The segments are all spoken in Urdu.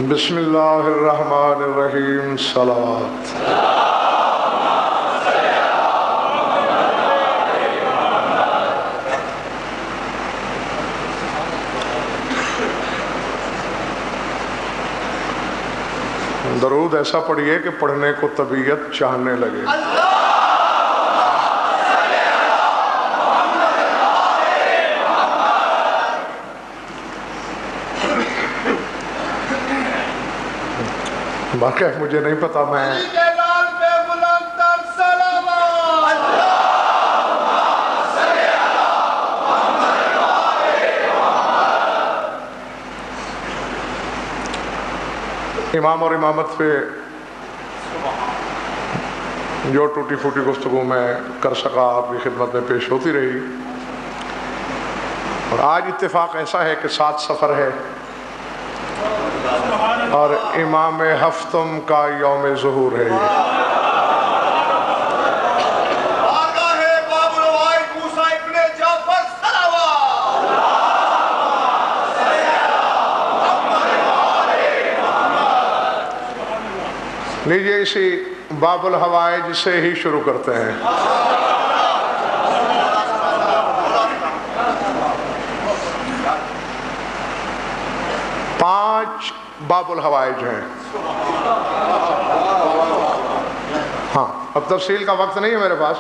بسم اللہ الرحمن الرحیم صلوات درود ایسا پڑھیے کہ پڑھنے کو طبیعت چاہنے لگے۔ واقعی مجھے نہیں پتا میں امام اور امامت پہ جو ٹوٹی پھوٹی گفتگو میں کر سکا آپ کی خدمت میں پیش ہوتی رہی، اور آج اتفاق ایسا ہے کہ 7 سفر ہے اور امام ہفتم کا یوم ظہور ہے۔ لیجئے اسی باب الحوائج سے ہی شروع کرتے ہیں۔ پانچ باب الحوائج ہیں۔ ہاں، اب تفصیل کا وقت نہیں ہے میرے پاس۔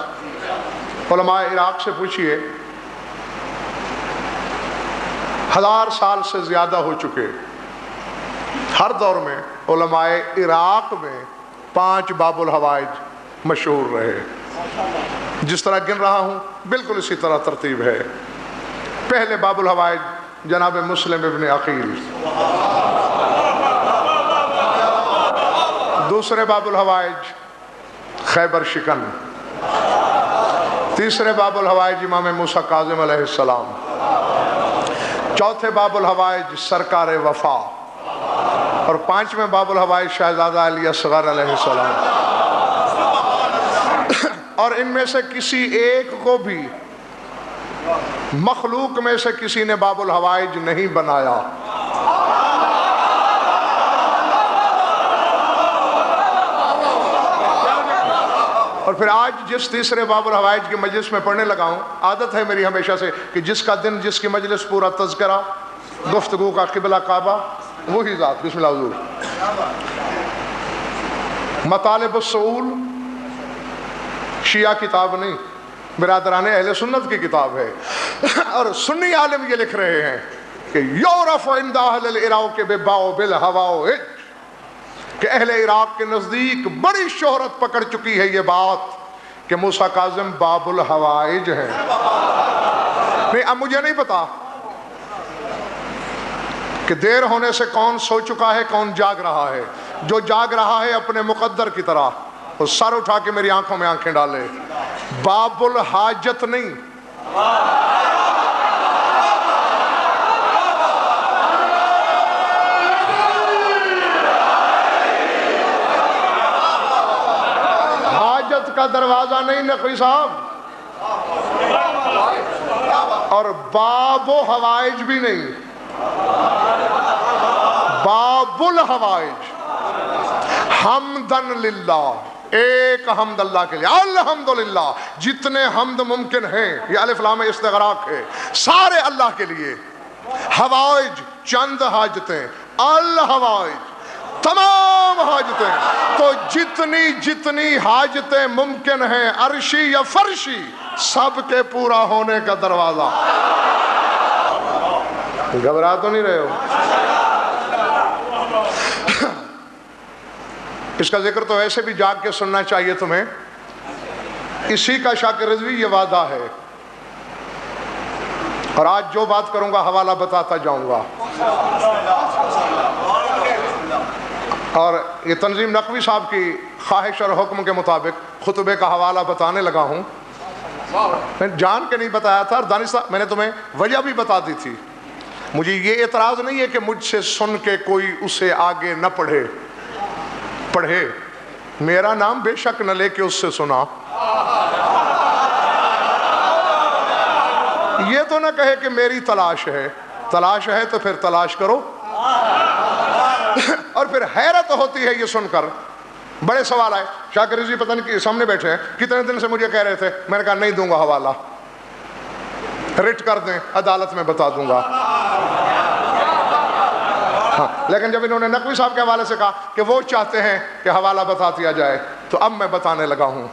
علماء عراق سے پوچھئے، 1000 سال سے زیادہ ہو چکے، ہر دور میں علماء عراق میں 5 باب الحوائج مشہور رہے۔ جس طرح گن رہا ہوں بالکل اسی طرح ترتیب ہے۔ پہلے باب الحوائج جناب مسلم ابن عقیل، دوسرے باب الحوائج خیبر شکن، تیسرے باب الحوائج امام موسیٰ کاظم علیہ السلام، چوتھے باب الحوائج سرکار وفا، اور 5ویں باب الحوائج شہزادہ علی اصغر علیہ السلام۔ اور ان میں سے کسی ایک کو بھی مخلوق میں سے کسی نے باب الحوائج نہیں بنایا۔ اور پھر آج جس تیسرے باب الحوائج کی مجلس میں پڑھنے لگا ہوں، عادت ہے میری ہمیشہ سے کہ جس کا دن جس کی مجلس پورا تذکرہ، گفتگو کا قبلہ کعبہ، وہی ذات۔ بسم اللہ حضور۔ مطالب الصول شیعہ کتاب نہیں، برادران اہل سنت کی کتاب ہے، اور سنی عالم یہ لکھ رہے ہیں کہ یعرف عند اہل العراق بباب الحوائج، کہ اہل عراق کے نزدیک بڑی شہرت پکڑ چکی ہے یہ بات کہ موسیٰ کاظم باب الحوائج ہیں۔ نہیں، اب مجھے نہیں پتا کہ دیر ہونے سے کون سو چکا ہے، کون جاگ رہا ہے۔ جو جاگ رہا ہے اپنے مقدر کی طرح وہ سر اٹھا کے میری آنکھوں میں آنکھیں ڈالے۔ باب الحاجت نہیں، حاجت کا دروازہ نہیں نقوی صاحب، اور باب و حوائج بھی نہیں، باب الحوائج حمدن للہ، ایک حمد اللہ کے لیے، الحمدللہ، جتنے حمد ممکن ہیں، یہ الف لام استغراق ہے، سارے اللہ کے لیے۔ حوائج چند حاجتیں، الحوائج تمام حاجتیں، تو جتنی حاجتیں ممکن ہیں عرشی یا فرشی، سب کے پورا ہونے کا دروازہ۔ گھبرا تو نہیں رہے ہو؟ اس کا ذکر تو ایسے بھی جاگ کے سننا چاہیے تمہیں۔ اسی کا شاکر رضوی یہ وعدہ ہے، اور آج جو بات کروں گا حوالہ بتاتا جاؤں گا۔ اور یہ تنظیم نقوی صاحب کی خواہش اور حکم کے مطابق خطبے کا حوالہ بتانے لگا ہوں۔ میں جان کے نہیں بتایا تھا، اور دانش صاحب میں نے تمہیں وجہ بھی بتا دی تھی۔ مجھے یہ اعتراض نہیں ہے کہ مجھ سے سن کے کوئی اسے آگے نہ پڑھے، میرا نام بے شک نہ لے کے اس سے سنا۔ یہ تو نہ کہے کہ میری تلاش ہے تو پھر تلاش کرو۔ پھر حیرت ہوتی ہے یہ سن کر. بڑے سوال آئے, شاکر رضوی پتہ نہیں سامنے بیٹھے ہیں, کتنے دن سے مجھے کہہ رہے تھے. میں نے کہا نہیں دوں گا حوالہ, رٹ کر دیں, عدالت میں بتا دوں گا. ہاں, لیکن جب انہوں نے نقوی صاحب کے حوالے سے کہا کہ وہ چاہتے ہیں کہ حوالہ بتا دیا جائے, تو اب میں بتانے لگا ہوں.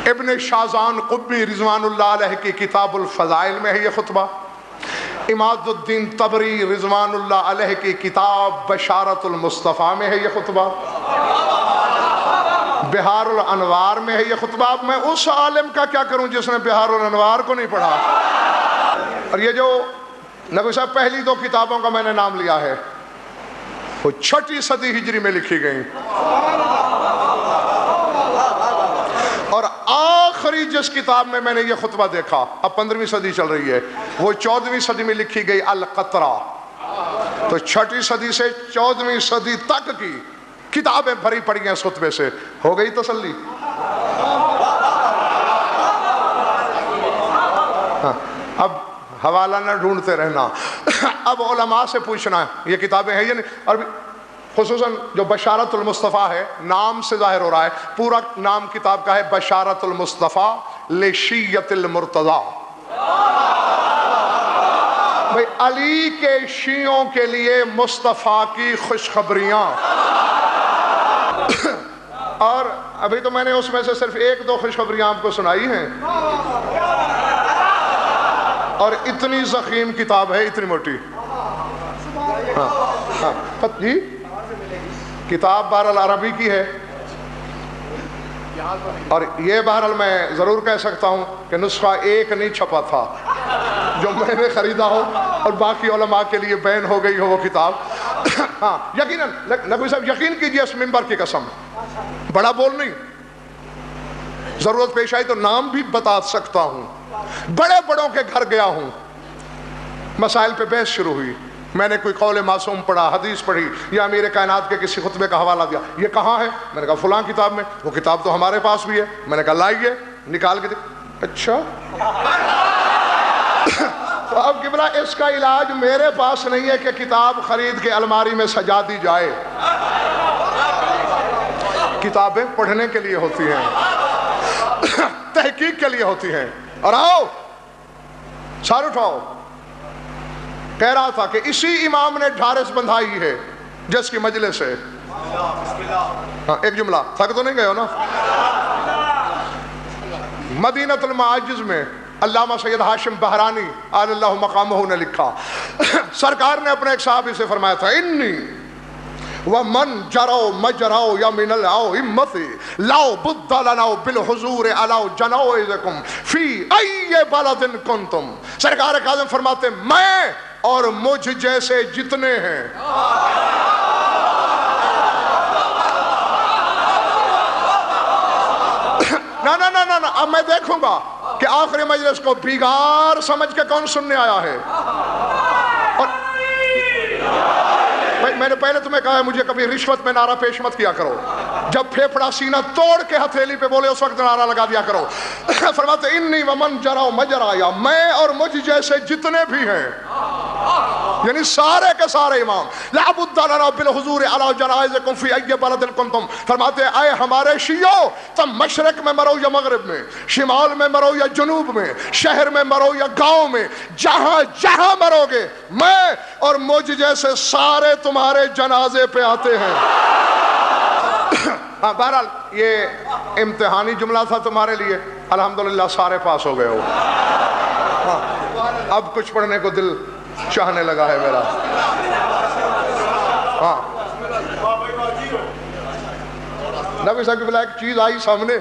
ابن شازان قطبی رضوان اللہ علیہ کی کتاب الفضائل میں ہے یہ خطبہ. اماد الدین طبری رضوان اللہ علیہ کی کتاب بشارت المصطفیٰ میں ہے یہ خطبہ. بہار الانوار میں ہے یہ خطبہ. اب میں اس عالم کا کیا کروں جس نے بہار الانوار کو نہیں پڑھا. اور یہ جو نقوی صاحب پہلی دو کتابوں کا میں نے نام لیا ہے, وہ 6 صدی ہجری میں لکھی گئیں, اور آخری جس کتاب میں نے یہ خطبہ دیکھا, اب 15ویں صدی چل رہی ہے, وہ 14ویں صدی میں لکھی گئی القطرہ. تو 6 صدی سے 14ویں صدی تک کی کتابیں بھری پڑی ہیں اس خطبے سے. ہو گئی تسلی؟ ہاں, اب حوالہ نہ ڈھونڈتے رہنا, اب علماء سے پوچھنا یہ کتابیں ہیں یا نہیں. اور خصوصاً جو بشارت المصطفیٰ ہے, نام سے ظاہر ہو رہا ہے, پورا نام کتاب کا ہے بشارت المصطفیٰ لشیعۃ المرتضیٰ. بھئی علی کے شیعوں کے لیے مصطفیٰ کی خوشخبریاں. اور ابھی تو میں نے اس میں سے صرف 1-2 خوشخبریاں آپ کو سنائی ہیں, اور اتنی ضخیم کتاب ہے, اتنی موٹی. ہاں ہاں جی, کتاب بہرحال عربی کی ہے, اور یہ بہرحال میں ضرور کہہ سکتا ہوں کہ نسخہ 1 نہیں چھپا تھا جو میں نے خریدا ہو اور باقی علماء کے لیے بین ہو گئی ہو وہ کتاب. ہاں یقیناً نقوی صاحب یقین کیجئے اس منبر کی قسم, بڑا بول نہیں, ضرورت پیش آئی تو نام بھی بتا سکتا ہوں. بڑے بڑوں کے گھر گیا ہوں, مسائل پہ بحث شروع ہوئی, میں نے کوئی قول معصوم پڑھا, حدیث پڑھی, یا امیر کائنات کے کسی خطبے کا حوالہ دیا, یہ کہاں ہے؟ میں نے کہا فلاں کتاب میں. وہ کتاب تو ہمارے پاس بھی ہے. میں نے کہا لائیے, نکال کے اچھا. تو اب قبلہ اس کا علاج میرے پاس نہیں ہے کہ کتاب خرید کے الماری میں سجا دی جائے. کتابیں پڑھنے کے لیے ہوتی ہیں, تحقیق کے لیے ہوتی ہیں. اور آؤ سار اٹھاؤ. کہہ رہا تھا کہ اسی امام نے ڈھارس بندھائی ہے جس کی مجلس ہے. ہاں ایک جملہ, تھک تو نہیں گئے ہو نا. مدینۃ المعاجز میں علامہ سید ہاشم بہرانی آل اللہ مقامہ نے لکھا, سرکار نے اپنے ایک صحابی سے فرمایا تھا, انی ومن جراؤ مجراؤ یا من الاؤ امتی لاؤ بد لناؤ بالحضور علاؤ جنوئزکم فی ای بلد کنتم. سرکار کاظم فرماتے میں اور مجھ جیسے جتنے ہیں نہ اب میں دیکھوں گا کہ آخری مجلس کو بیگار سمجھ کے کون سننے آیا ہے. اور میں نے پہلے تمہیں کہا ہے مجھے کبھی رشوت میں نعرہ پیش مت کیا کرو, جب پھیپڑا سینہ توڑ کے ہتھیلی پہ بولے اس وقت نعرہ لگا دیا کرو. فرماتے انی ومن جراؤ مجرا, یا میں اور مجھ جیسے جتنے بھی ہیں, یعنی سارے کے سارے امام, لا بد لنا بالحضور علی جنائزکم فی ای بلد کنتم. فرماتے اے ہمارے شیعو, تم مشرق میں مرو یا مغرب میں, شمال میں مرو یا جنوب میں, شہر میں مرو یا گاؤں میں, جہاں جہاں مرو گے میں اور مجھ جیسے سارے تمہارے جنازے پہ آتے ہیں. ہاں بہرحال یہ امتحانی جملہ تھا تمہارے لیے, الحمدللہ سارے پاس ہو گئے ہو. ہاں اب کچھ پڑھنے کو دل چاہنے لگا ہے میرا. ہاں نبی صاحب کی بلا ایک چیز آئی سامنے,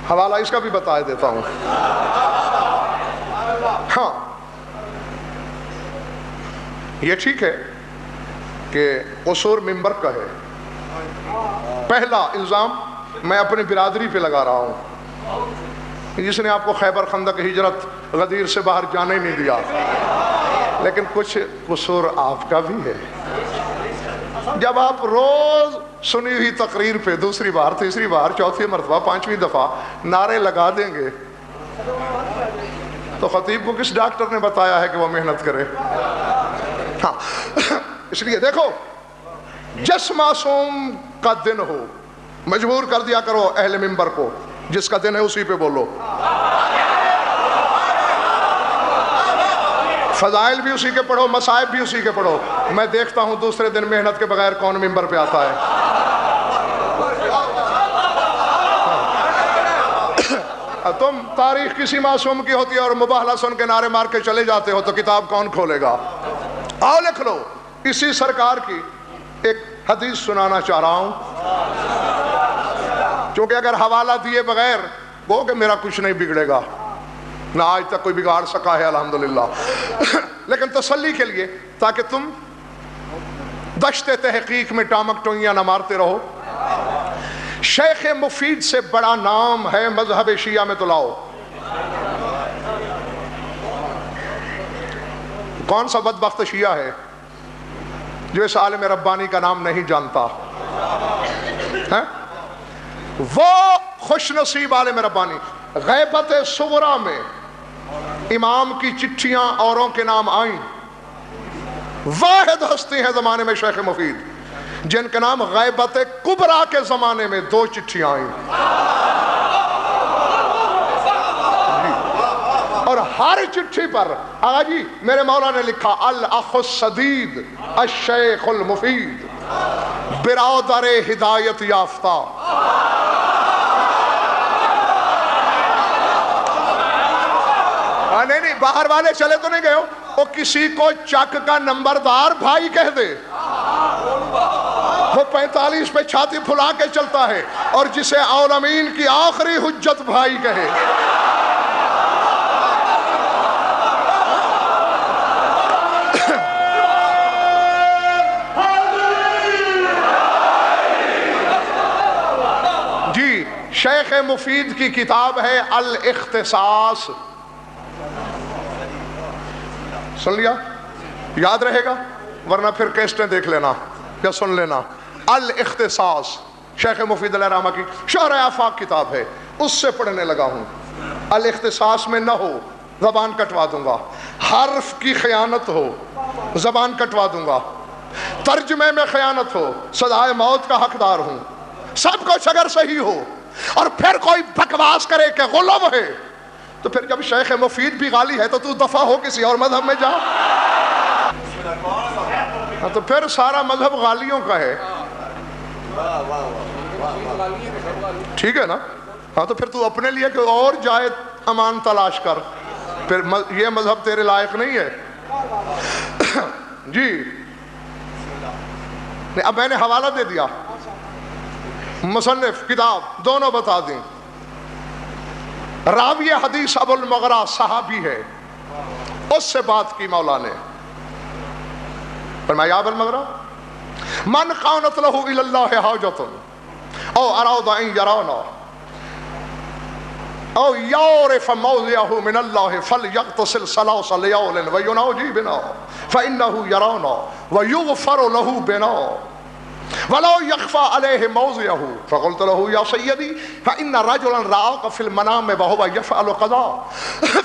حوالہ اس کا بھی بتا دیتا ہوں. ہاں یہ ٹھیک ہے کہ قصور منبر کا ہے. پہلا الزام میں اپنی برادری پہ لگا رہا ہوں, جس نے آپ کو خیبر خندق ہجرت غدیر سے باہر جانے نہیں دیا, لیکن کچھ قصور آپ کا بھی ہے. جب آپ روز سنی ہوئی تقریر پہ دوسری بار, تیسری بار, چوتھی مرتبہ, 5ویں دفعہ نعرے لگا دیں گے تو خطیب کو کس ڈاکٹر نے بتایا ہے کہ وہ محنت کرے؟ ہاں اس لیے دیکھو جس معصوم کا دن ہو مجبور کر دیا کرو اہل منبر کو، جس کا دن ہے اسی پہ بولو، فضائل بھی اسی کے پڑھو، مصائب بھی اسی کے پڑھو۔ میں دیکھتا ہوں دوسرے دن محنت کے بغیر کون منبر پہ آتا ہے۔ تم تاریخ کسی معصوم کی ہوتی ہے اور مباہلہ سن کے نعرے مار کے چلے جاتے ہو تو کتاب کون کھولے گا؟ آؤ لکھ لو۔ اسی سرکار کی ایک حدیث سنانا چاہ رہا ہوں، کیونکہ اگر حوالہ دیے بغیر وہ کہ میرا کچھ نہیں بگڑے گا، نہ آج تک کوئی بگاڑ سکا ہے الحمدللہ، لیکن تسلی کے لیے تاکہ تم دشت تحقیق میں ٹامک ٹوئیاں نہ مارتے رہو۔ شیخ مفید سے بڑا نام ہے مذہب شیعہ میں، تو لاؤ۔ کون سا بدبخت شیعہ ہے جو اس عالم ربانی کا نام نہیں جانتا؟ وہ خوش نصیب عالم ربانی۔ غیبت صغریٰ میں امام کی چٹھیاں اوروں کے نام آئیں، واحد ہستی ہیں زمانے میں شیخ مفید جن کے نام غیبت کبریٰ کے زمانے میں 2 چٹھیاں آئیں، اور ہر چٹھی پر آقا جی میرے مولا نے لکھا الاخ الصدید الشیخ المفید برادر ہدایت یافتہ۔ نہیں باہر والے چلے تو نہیں گئے ہو، وہ کسی کو چک کا نمبردار بھائی کہہ دے، وہ 45 پہ چھاتی پھلا کے چلتا ہے، اور جسے عالمین کی آخری حجت بھائی کہے۔ جی شیخ مفید کی کتاب ہے الاختصاص، سن لیا؟ یاد رہے گا، ورنہ پھر کیسٹیں دیکھ لینا یا سن لینا۔ الاختصاص شیخ مفید علیہ الرحمہ کی شہر آفاق کتاب ہے، اس سے پڑھنے لگا ہوں۔ الاختصاص میں نہ ہو زبان کٹوا دوں گا، حرف کی خیانت ہو زبان کٹوا دوں گا، ترجمے میں خیانت ہو سزائے موت کا حقدار ہوں۔ سب کچھ اگر صحیح ہو اور پھر کوئی بکواس کرے کہ غلو ہے، تو پھر جب شیخ مفید بھی غالی ہے تو دفع ہو کسی اور مذہب میں جا۔ تو پھر سارا مذہب غالیوں کا ہے، ٹھیک ہے نا؟ ہاں تو پھر تو اپنے لیے کوئی اور جائے امان تلاش کر، پھر یہ مذہب تیرے لائق نہیں ہے۔ جی اب میں نے حوالہ دے دیا، مصنف کتاب دونوں بتا دیں۔ راوی حدیث ابو المغرا صحابی ہے، اس سے بات کی مولا نے، فرمایا ابو المغرا من قانت له الى الله حاجة او اراد ان يرانا او يعرف موضعه من الله فليغتسل 3 ليال ويناجي بنا فانه يرانا ويغفر له بنا ولو يخفى عليه موضعه فقلت له يا سيدي فإن رجلا رآك في المنام وهو يفعل قضاء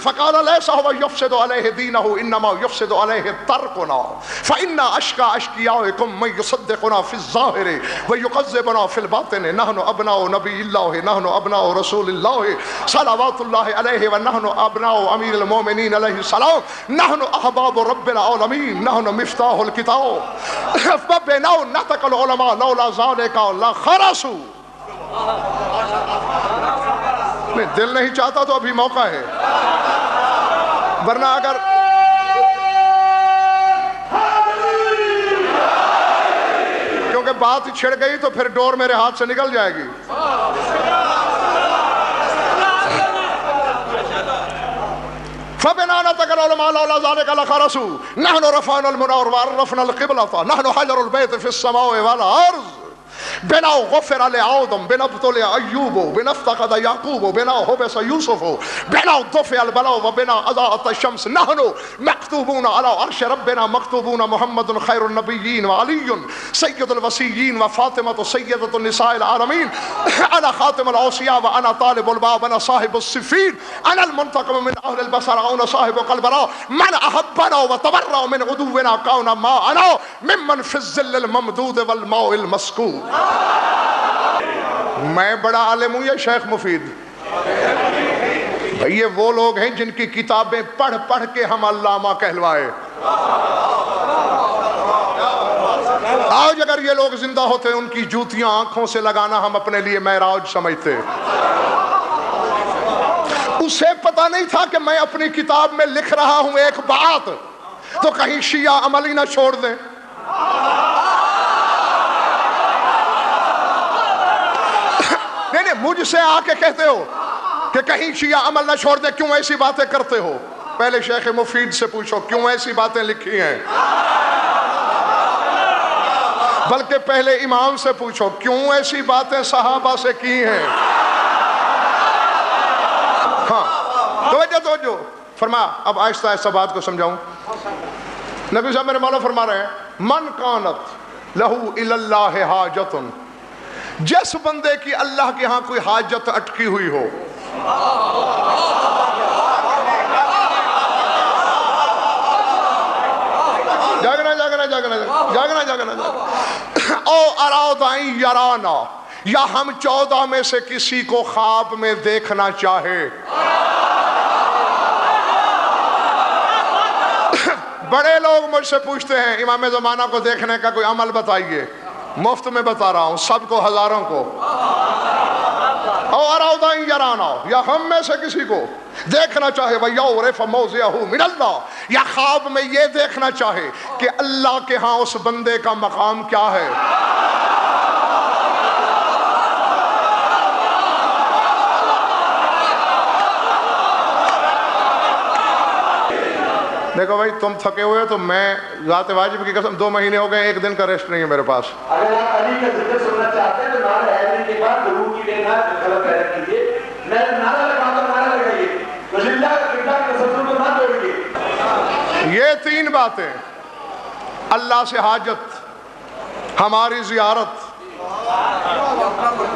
فقال ليس هو يفسد عليه دينه إنما يفسد عليه تركنا فإن أشقى أشقيائكم من يصدقنا في الظاهر ويكذبنا في الباطن نحن أبناء نبي الله نحن أبناء رسول الله صلوات الله عليه ونحن أبناء أمير المؤمنين عليه السلام نحن أحباب رب العالمين نحن مفتاح الكتاب فبناء نطق العلماء لولا ذلك لا خرسوا۔ نہیں دل نہیں چاہتا تو ابھی موقع ہے، ورنہ اگر کیونکہ بات چھڑ گئی تو پھر ڈور میرے ہاتھ سے نکل جائے گی۔ فبنا نطق العلماء لولا ذلك لخرسوا نحن رفعنا المنار وعرفنا القبلة نحن حجر البيت في السماء والأرض بنا غفر لآدم بنا ابتلي أيوب بنا افتقد يعقوب بنا حبس يوسف بنا دفع البلاء وبنا أضاءت الشمس نحن مكتوبون على عرش ربنا مكتوبون محمد خير النبيين وعلي سيد الوصيين وفاطمة سيدة النساء العالمين أنا خاتم الأوصياء وأنا طالب الباب أنا صاحب الصفين أنا المنتقم من أهل البصر أنا صاحب قلب را من أحبنا وتبرأ من عدونا كون ما أنا ممن في الظل الممدود والماء المسكوب. میں بڑا عالم ہوں یا شیخ مفید؟ بھئی یہ وہ لوگ ہیں جن کی کتابیں پڑھ پڑھ کے ہم علامہ کہلوائے. آج اگر یہ لوگ زندہ ہوتے ان کی جوتیاں آنکھوں سے لگانا ہم اپنے لیے معراج سمجھتے. اسے پتہ نہیں تھا کہ میں اپنی کتاب میں لکھ رہا ہوں ایک بات تو کہیں شیعہ عمل ہی نہ چھوڑ دیں. نہیں مجھ سے آ کے کہتے ہو کہ کہیں شیعہ عمل نہ چھوڑ دے کیوں ایسی باتیں کرتے ہو؟ پہلے شیخ مفید سے پوچھو کیوں ایسی باتیں لکھی ہیں. بلکہ پہلے امام سے پوچھو کیوں ایسی باتیں صحابہ سے کی ہیں. ہاں توجہ فرما. اب آہستہ آہستہ بات کو سمجھاؤں. نبی صاحب میرے مولا فرما رہے ہیں من کانت لہو الی اللہ حاجت، جس بندے کی اللہ کے ہاں کوئی حاجت اٹکی ہوئی ہو، جاگنا او اراد ان یرانا، یا ہم 14 میں سے کسی کو خواب میں دیکھنا چاہے. بڑے لوگ مجھ سے پوچھتے ہیں امام زمانہ کو دیکھنے کا کوئی عمل بتائیے. مفت میں بتا رہا ہوں سب کو، ہزاروں کو. او اراد ان یرانا، یا ہم میں سے کسی کو دیکھنا چاہے وَيَعْرِفَ مَوْضِعَهُ مِنَ اللَّهِ، یا خواب میں یہ دیکھنا چاہے کہ اللہ کے ہاں اس بندے کا مقام کیا ہے. دیکھو بھائی تم تھکے ہوئے تو میں ذات واجب کی قسم 2 مہینے ہو گئے، 1 دن کا ریسٹ نہیں ہے میرے پاس. اگر آپ علی کا ذکر سننا چاہتے ہیں تو نعرہ حیدری کے بعد ضرور کی دینا غلط پیدا کیجیے. نعرہ لگا کر نعرہ لگائیے، رسول اللہ کا کردار کے سلسلے کو نہ توڑیے. یہ 3 باتیں، اللہ سے حاجت، ہماری زیارت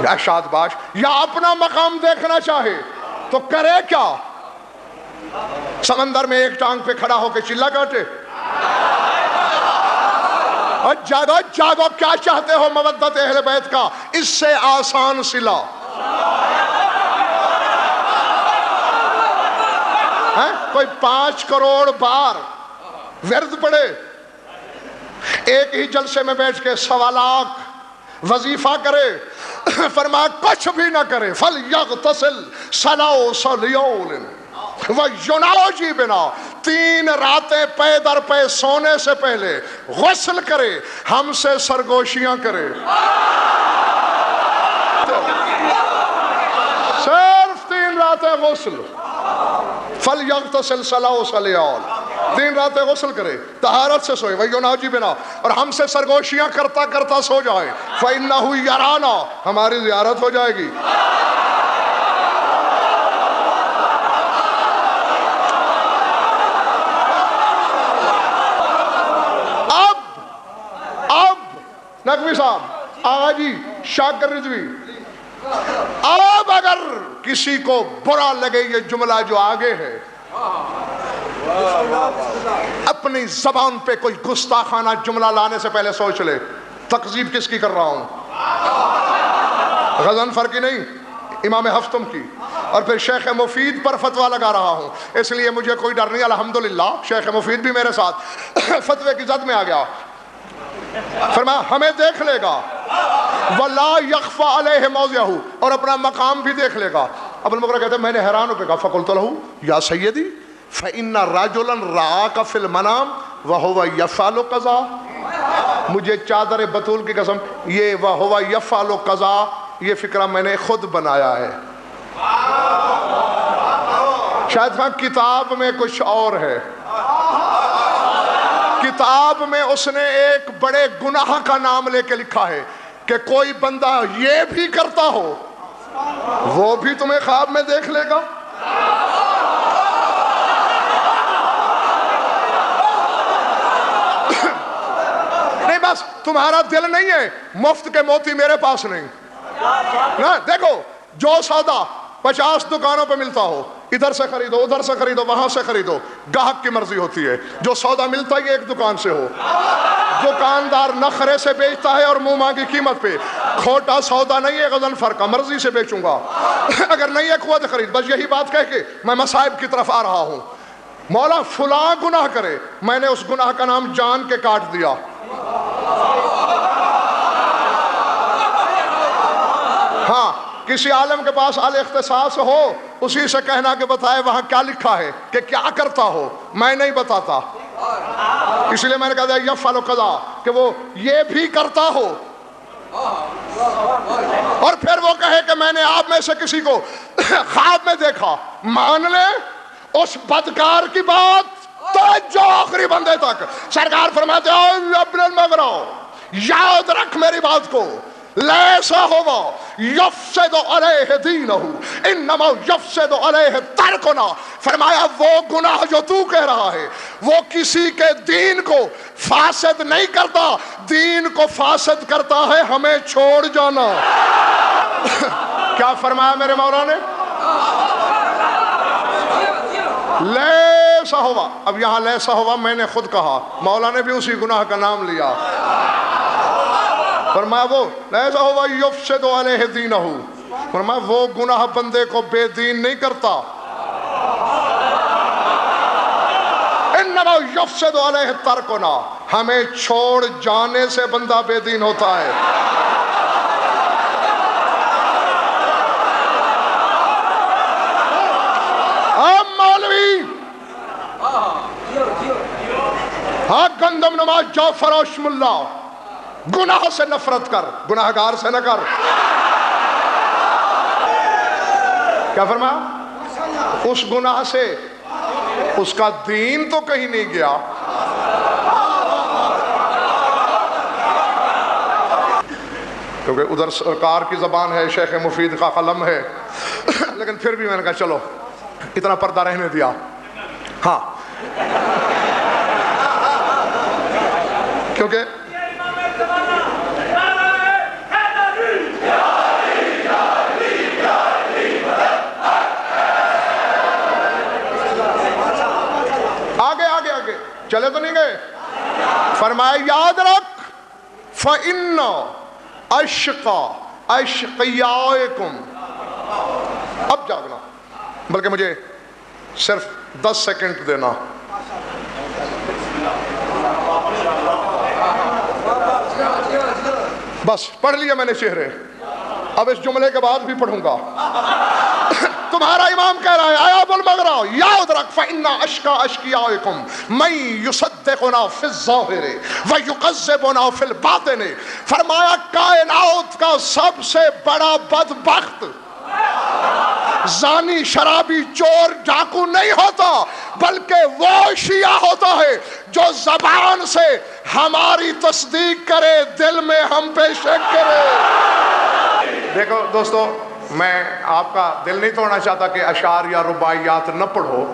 یا شادباش، یا اپنا مقام دیکھنا چاہے تو کرے کیا؟ سمندر میں ایک ٹانگ پہ کھڑا ہو کے چلا کاٹے؟ اور جاگو کیا چاہتے ہو مودت اہل بیت کا؟ اس سے آسان صلہ. کوئی 5 کروڑ بار ورد پڑے، ایک ہی جلسے میں بیٹھ کے 1.25 لاکھ وظیفہ کرے، فرمایا کچھ بھی نہ کرے فَلْيَغْتَسِلْ سَلَاسَ لِيَوْمٍ وَيُنَاجِي بِنَا، 3 راتیں پے در پے سونے سے پہلے غسل کرے، ہم سے سرگوشیاں کرے. صرف 3 راتیں غسل. فَلْيَغْتَسِلْ سَلَاسَ لِيَوْمٍ، 3 راتیں غسل کرے، طہارت سے سوئے، وَيُنَاجِي بِنَا، اور ہم سے سرگوشیاں کرتا کرتا سو جائے. فَإِنَّهُ يَرَانَا، ہماری زیارت ہو جائے گی. نقوی صاحب، آغا جی، شاکر رضوی، اب اگر کسی کو برا لگے یہ جملہ جو آگے ہے، اپنی زبان پہ کوئی گستاخانہ جملہ لانے سے پہلے سوچ لے تکذیب کس کی کر رہا ہوں. غضنفر کی نہیں، امام ہفتم کی. اور پھر شیخ مفید پر فتویٰ لگا رہا ہوں، اس لیے مجھے کوئی ڈر نہیں. الحمدللہ شیخ مفید بھی میرے ساتھ فتوے کی زد میں آ گیا. فرمایا ہمیں دیکھ لے گا وَلَا يَخْفَ عَلَيْهِ مَوْضِعَهُ، اور اپنا مقام بھی دیکھ لے گا. ابو المغرہ کہتے ہیں میں نے حیران ہو کے کہا فَقُلْتُ لَهُ یا سیدی فَإِنَّ رَجُلًا رَآكَ فِي الْمَنَامِ وَهُوَ يَفْعَلُ قَضَا. مجھے چادر بطول کی قسم یہ وَهُوَ يَفْعَلُ قَضَا یہ فکرہ میں نے خود بنایا ہے. شاید ہاں کتاب میں کچھ اور ہے. کتاب میں اس نے ایک بڑے گناہ کا نام لے کے لکھا ہے کہ کوئی بندہ یہ بھی کرتا ہو وہ بھی تمہیں خواب میں دیکھ لے گا. نہیں بس تمہارا دل نہیں ہے مفت کے موتی میرے پاس نہیں. دیکھو جو سودا 50 دکانوں پہ ملتا ہو ادھر سے خریدو ادھر سے خریدو وہاں سے خریدو گاہک کی مرضی ہوتی ہے. جو سودا ملتا ہے ایک دکان سے ہو دکاندار نخرے سے بیچتا ہے اور منہ مانگی قیمت پہ. کھوٹا سودا نہیں ہے غضنفر کا مرضی سے بیچوں گا اگر نہیں ہے خود خرید. بس یہی بات کہہ کے میں مصائب کی طرف آ رہا ہوں. مولا فلاں گناہ کرے میں نے اس گناہ کا نام جان کے کاٹ دیا. ہاں کسی عالم کے پاس اختصاص ہو اسی سے کہنا کہ بتائے وہاں کیا لکھا ہے کہ کیا کرتا ہو میں نہیں بتاتا. اس لیے میں نے کہا یفعل کذا کہ وہ یہ بھی کرتا ہو اور پھر وہ کہے کہ میں نے آپ میں سے کسی کو خواب میں دیکھا. مان لے اس بدکار کی بات توجہ آخری بندے تک. سرکار فرماتے ہیں ابن المغرا یاد رکھ میری بات کو. لیسا ہوا یفسد علیہ دینہ انما یفسد علیہ ترکنا. فرمایا وہ گناہ جو تو کہہ رہا ہے وہ کسی کے دین کو فاسد نہیں کرتا دین کو فاسد کرتا ہے ہمیں چھوڑ جانا. کیا فرمایا میرے مولا نے؟ لیسا ہوا. اب یہاں لیسا ہوا میں نے خود کہا مولا نے بھی اسی گناہ کا نام لیا. فرمایا وہ لیسا ہوا یفسد علیہ دینہ فرمایا وہ گناہ بندے کو بے دین نہیں کرتا. انما یفسد علیہ ترکنا ہمیں چھوڑ جانے سے بندہ بے دین ہوتا ہے. ہاں گندم نماز جعفر اشم اللہ گناہ سے نفرت کر گناہگار سے نہ کر. کیا فرمایا؟ اس گناہ سے اس کا دین تو کہیں نہیں گیا. کیونکہ ادھر سرکار کی زبان ہے شیخ مفید کا قلم ہے لیکن پھر بھی میں نے کہا چلو اتنا پردہ رہنے دیا. ہاں کیونکہ آگے چلے تو نہیں گئے. فرمایا یاد رکھ فَإِنَّ أَشْقَى أَشْقِيَائِكُمْ. اب جاگنا بلکہ مجھے صرف 10 سیکنڈ دینا. بس پڑھ لیا میں نے چہرے اب اس جملے کے بعد بھی پڑھوں گا. تمہارا امام کہہ رہا ہے آیا بالمغرا یاد رکھ فَإِنَّ أَشْقَى أَشْقِيَائِكُمْ مَن يُصَدِّقُنَا فِي الظَّاهِرِ وَيُكَذِّبُنَا فِي الْبَاطِنِ. فرمایا کائنات کا سب سے بڑا بدبخت زانی شرابی چور ڈاکو نہیں ہوتا بلکہ وہ شیعہ ہوتا ہے جو زبان سے ہماری تصدیق کرے دل میں ہم پہ شک کرے. دیکھو دوستو میں آپ کا دل نہیں توڑنا چاہتا کہ اشعار یا رباعیات نہ پڑھو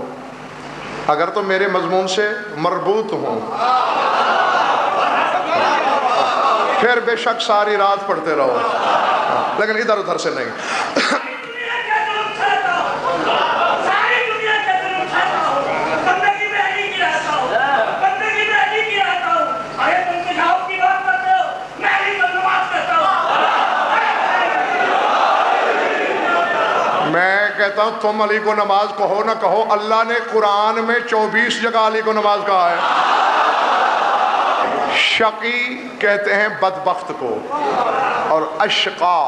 اگر تو میرے مضمون سے مربوط ہوں پھر بے شک ساری رات پڑھتے رہو لیکن ادھر ادھر سے نہیں. میں کہتا ہوں تم علی کو نماز کہو نہ کہو اللہ نے قرآن میں 24 جگہ علی کو نماز کہا ہے. شقی کہتے ہیں بدبخت کو اور اشقا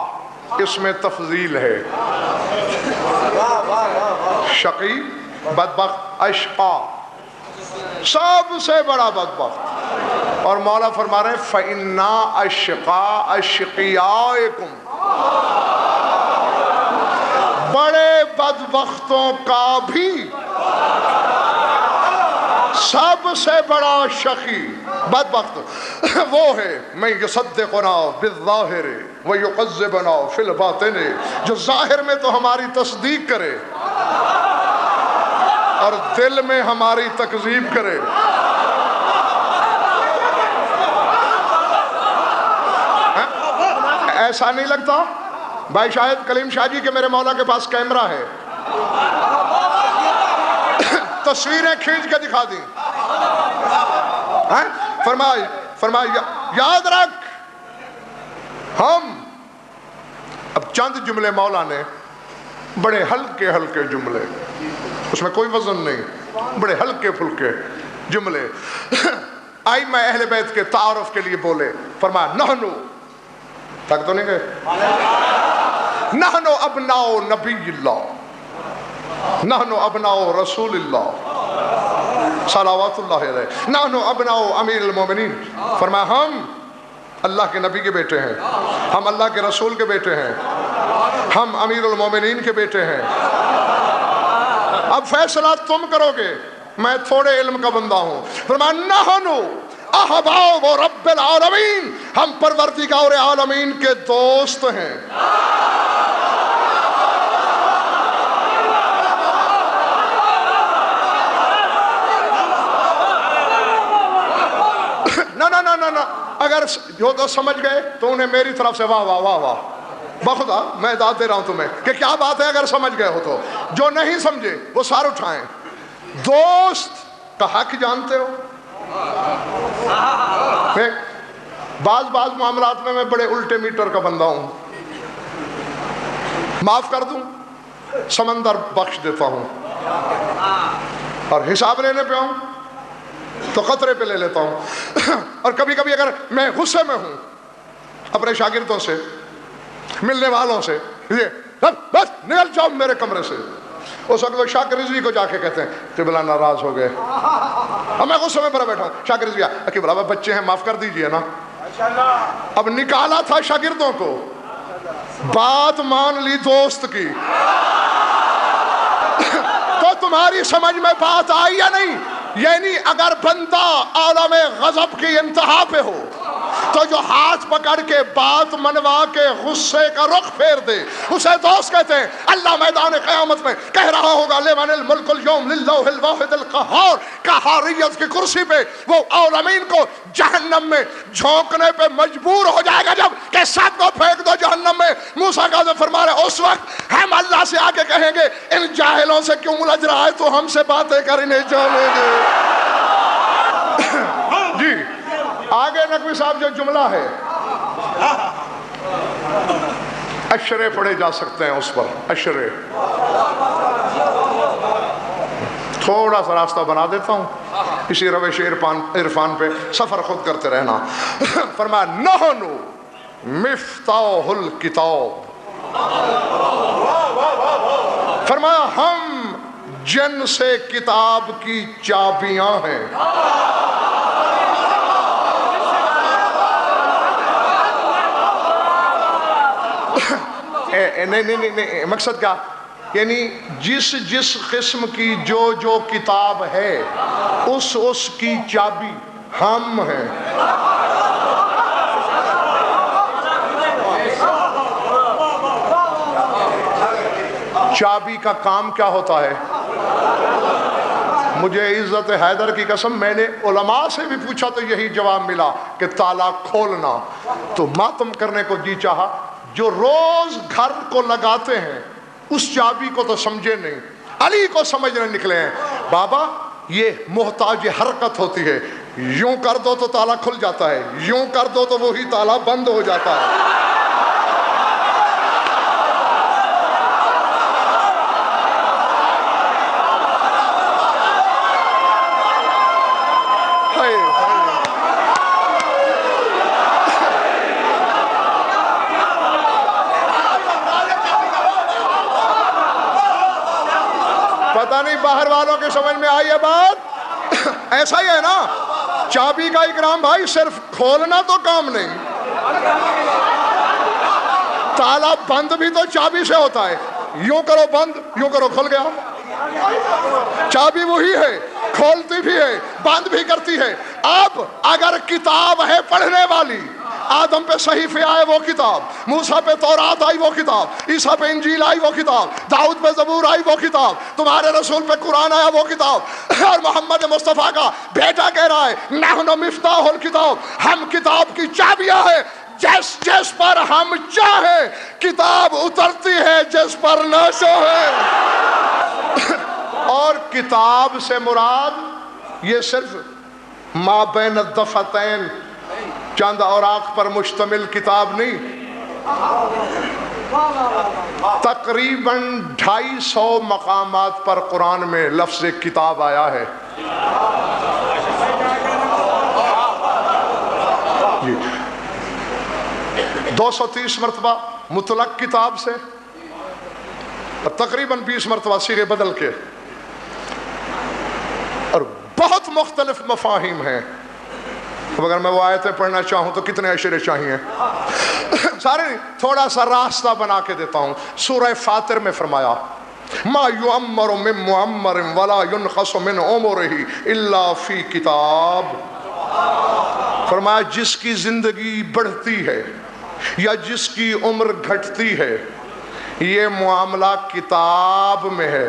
اس میں تفضیل ہے. شقی بدبخت اشقا سب سے بڑا بدبخت. اور مولا فرما رہے ہیں فَإِنَّا أَشْقَى أَشْقِيَائِكُمْ. بڑے بدبختوں کا بھی سب سے بڑا شقی بدبخت وہ ہے میں یصدقنا بالظاہر ویکذبنا فی الباطن، جو ظاہر میں تو ہماری تصدیق کرے اور دل میں ہماری تکذیب کرے۔ ایسا نہیں لگتا بھائی شاہد کلیم شاہ جی کہ میرے مولا کے پاس کیمرہ ہے، تصویریں کھینچ کے دکھا دیں، فرمایا یاد رکھ ہم، اب چند جملے مولا نے، بڑے ہلکے ہلکے جملے، اس میں کوئی وزن نہیں، بڑے ہلکے پھلکے جملے ائمہ اہل بیت کے تعارف کے لیے بولے۔ فرمایا نحنو، تک تو نہیں گئے، نحنو ابناء نبی اللہ، نحنو ابناء رسول اللہ صلوات اللہ علیہ، نحنو ابناء امیر المومنین۔ فرمایا ہم اللہ کے نبی کے بیٹے ہیں، ہم اللہ کے رسول کے بیٹے ہیں، ہم امیر المومنین کے بیٹے ہیں، اب فیصلہ تم کرو گے، میں تھوڑے علم کا بندہ ہوں۔ فرمایا نحنو احباب رب العالمین، ہم پروردگار عالمین کے دوست ہیں۔ نہ اگر جو تو سمجھ گئے تو انہیں میری طرف سے واہ واہ واہ واہ، بخدا میں داد دے رہا ہوں تمہیں کہ کیا بات ہے اگر سمجھ گئے ہو تو، جو نہیں سمجھے وہ سار اٹھائیں۔ دوست کا حق جانتے ہو، بعض معاملات میں بڑے الٹے میٹر کا بندہ ہوں، معاف کر دوں سمندر بخش دیتا ہوں، اور حساب لینے پہ ہوں تو قطرے پہ لے لیتا ہوں، اور کبھی کبھی اگر میں غصے میں ہوں اپنے شاگردوں سے، ملنے والوں سے، یہ بس نکل جاؤ میرے کمرے سے، اس وقت وہ شاکر رضوی کو جا کے کہتے ہیں قبلہ ناراض ہو گئے، اب میں غصے میں پڑا بیٹھا ہوں، شاکر رضوی قبلہ بچے ہیں معاف کر دیجئے نا، اب نکالا تھا شاگردوں کو، بات مان لی دوست کی، تو تمہاری سمجھ میں بات آئی یا نہیں؟ یعنی اگر بندہ عالم غضب کی انتہا پہ ہو تو جو ہاتھ پکڑ کے بات منوا کے غصے کا رخ پھیر دے اسے دوست کہتے ہیں۔ اللہ میدان قیامت میں کہہ رہا ہوگا لمن الملک اليوم للہ الواحد القہار، قہاریت کی کرسی پہ وہ عالمین کو جہنم میں جھونکنے پہ مجبور ہو جائے گا، جب کہ سب کو پھینک دو جہنم میں۔ موسیٰ کا فرما رہے اس وقت ہم اللہ سے آ کے کہیں گے ان جاہلوں سے کیوں الجھ رہا ہے، تو ہم سے باتیں کر انہیں جانے دے۔ جی آگے نقوی صاحب جو جملہ ہے اشرے پڑھے جا سکتے ہیں، اس پر اشرے تھوڑا سا راستہ بنا دیتا ہوں، اسی روش عرفان پہ سفر خود کرتے رہنا۔ فرمایا نحنو مفتاح الکتاب، فرمایا ہم جن سے کتاب کی چابیاں ہیں۔ نہیں مقصد کیا؟ یعنی جس قسم کی جو کتاب ہے اس کی چابی ہم ہیں۔ چابی کا کام کیا ہوتا ہے؟ مجھے عزت حیدر کی قسم میں نے علماء سے بھی پوچھا تو یہی جواب ملا کہ تالا کھولنا۔ تو ماتم کرنے کو جی چاہا، جو روز گھر کو لگاتے ہیں اس چابی کو تو سمجھے نہیں، علی کو سمجھنے نکلے ہیں۔ بابا یہ محتاج حرکت ہوتی ہے، یوں کر دو تو تالا کھل جاتا ہے، یوں کر دو تو وہی تالا بند ہو جاتا ہے۔ پتہ نہیں باہر والوں کے سمجھ میں آئی ہے بات؟ ایسا ہی ہے نا، چابی کا اکرام بھائی صرف کھولنا تو کام نہیں، تالا بند بھی تو چابی سے ہوتا ہے، یوں کرو بند، یوں کرو کھل گیا۔ چابی وہی ہے، کھولتی بھی ہے بند بھی کرتی ہے. اب اگر کتاب ہے پڑھنے والی، آدم پہ صحیفے آئے وہ کتاب، موسیٰ پہ تورات آئی وہ کتاب، عیسیٰ پہ انجیل آئی وہ کتاب، داؤد پہ زبور آئی وہ کتاب، تمہارے رسول پہ قرآن آیا وہ کتاب، اور محمد مصطفیٰ کا بیٹا کہہ رہا ہے نحن مفتاح الکتاب، ہم کتاب کی چابیاں ہیں، جس جس پر ہم چاہیں کتاب اترتی ہے، جس پر نہ چاہیں. اور کتاب سے مراد یہ صرف ما بین الدفتین چند اوراق پر مشتمل کتاب نہیں، تقریباً 250 مقامات پر قرآن میں لفظ کتاب آیا ہے. 230 مرتبہ مطلق کتاب سے اور تقریباً 20 مرتبہ صیغے بدل کے، اور بہت مختلف مفاہیم ہیں. اگر میں وہ آیتیں پڑھنا چاہوں تو کتنے اشرے چاہیے؟ سارے نہیں، تھوڑا سا راستہ بنا کے دیتا ہوں. سورہ فاطر میں فرمایا ما یعمر من معمر ولا ينقص من عمره الا فی کتاب. فرمایا جس کی زندگی بڑھتی ہے یا جس کی عمر گھٹتی ہے یہ معاملہ کتاب میں ہے.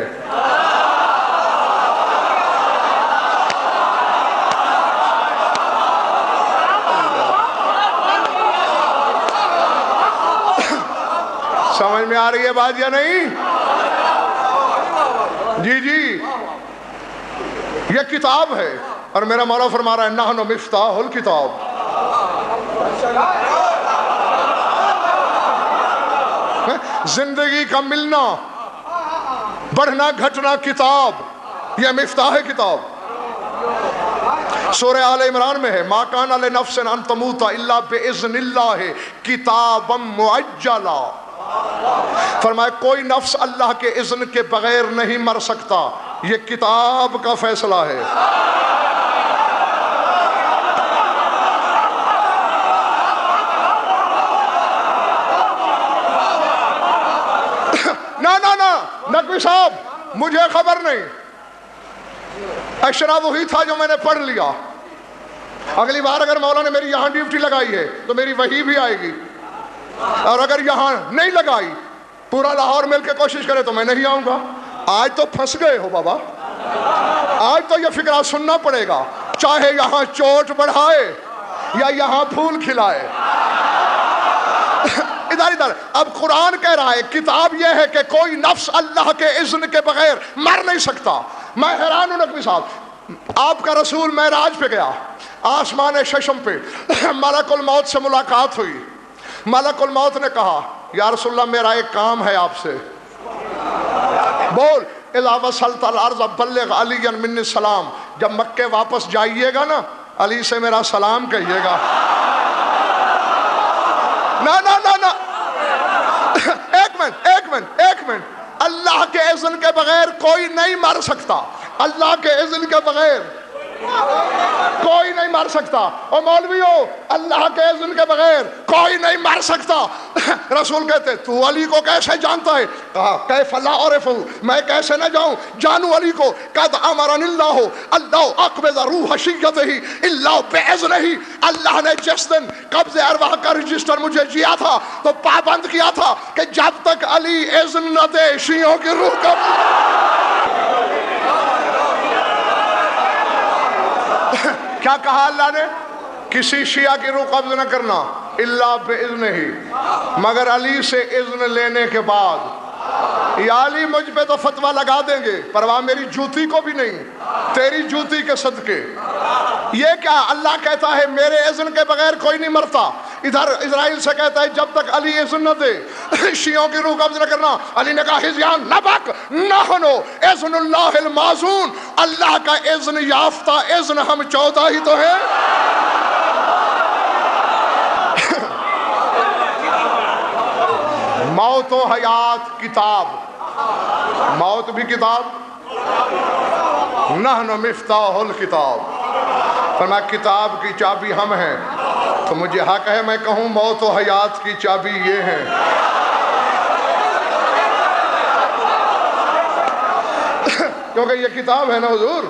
سمجھ میں آ رہی ہے بات یا نہیں؟ جی جی یہ کتاب ہے، اور میرا مولا فرما رہا ہے نحن مفتاح الکتاب. زندگی کا ملنا بڑھنا گھٹنا کتاب، یہ مفتاح ہے کتاب. سورہ آل عمران میں ہے ما کان لنفس ان تموت الا باذن اللہ کتابا معجلا. فرمایا کوئی نفس اللہ کے اذن کے بغیر نہیں مر سکتا، یہ کتاب کا فیصلہ ہے. نقوی صاحب مجھے خبر نہیں، اشرا وہی تھا جو میں نے پڑھ لیا. اگلی بار اگر مولا نے میری یہاں ڈیوٹی لگائی ہے تو میری وہی بھی آئے گی، اور اگر یہاں نہیں لگائی پورا لاہور مل کے کوشش کرے تو میں نہیں آؤں گا. آج تو پھنس گئے ہو بابا، آج تو یہ فکرہ سننا پڑے گا، چاہے یہاں چوٹ بڑھائے یا یہاں پھول کھلائے. ادھر اب قرآن کہہ رہا ہے کتاب یہ ہے کہ کوئی نفس اللہ کے اذن کے بغیر مر نہیں سکتا. میں حیران ہوں نقوی صاحب، آپ کا رسول معراج پہ گیا، آسمان ششم پہ ملک الموت سے ملاقات ہوئی. ملک الموت نے کہا یا رسول اللہ میرا ایک کام ہے آپ سے. بول اذا وصلت الارض بلغ علی منی السلام. جب مکے واپس جائیے گا نا علی سے میرا سلام کہیے گا. نا ایک منٹ اللہ کے اذن کے بغیر کوئی نہیں مر سکتا، اللہ کے اذن کے بغیر کوئی نہیں مر سکتا. اور مولویو اللہ کے اذن کے بغیر کوئی نہیں مر سکتا. رسول کہتے تو علی کو کیسے جانتا ہے؟ کہا کیف لا اعرفہ، میں کیسے نہ جاؤں، جانو علی کو. قد امرنی اللہ اقبض روح شیعتہ الا باذنہ. اللہ نے جس دن قبض ارواح کا رجسٹر مجھے دیا تھا تو پابند کیا تھا کہ جب تک علی اذن نہ دے شیعوں کی روح کا. کیا کہا اللہ نے؟ کسی شیعہ کی روح قبض نہ کرنا الا باذنہ، مگر علی سے اذن لینے کے بعد. یا علی مجھ پہ تو فتویٰ لگا دیں گے، پرواہ میری جوتی کو بھی نہیں، تیری جوتی کے صدقے. یہ کیا اللہ کہتا ہے میرے اذن کے بغیر کوئی نہیں مرتا. ادھر اسرائیل سے کہتا ہے جب تک علی اذن نہ دے شیعوں کی روح قبض نہ کرنا. علی نے کہا حزیان نبک نحنو اذن اللہ المعزون، اللہ کا اذن یافتہ اذن ہم 14 ہی تو ہیں. موت و حیات کتاب، موت بھی کتاب. نحن مفتاح الکتاب، فرمایا کتاب کی چابی ہم ہیں. تو مجھے حق ہے میں کہوں موت و حیات کی چابی یہ ہیں. کیونکہ یہ کتاب ہے نا حضور.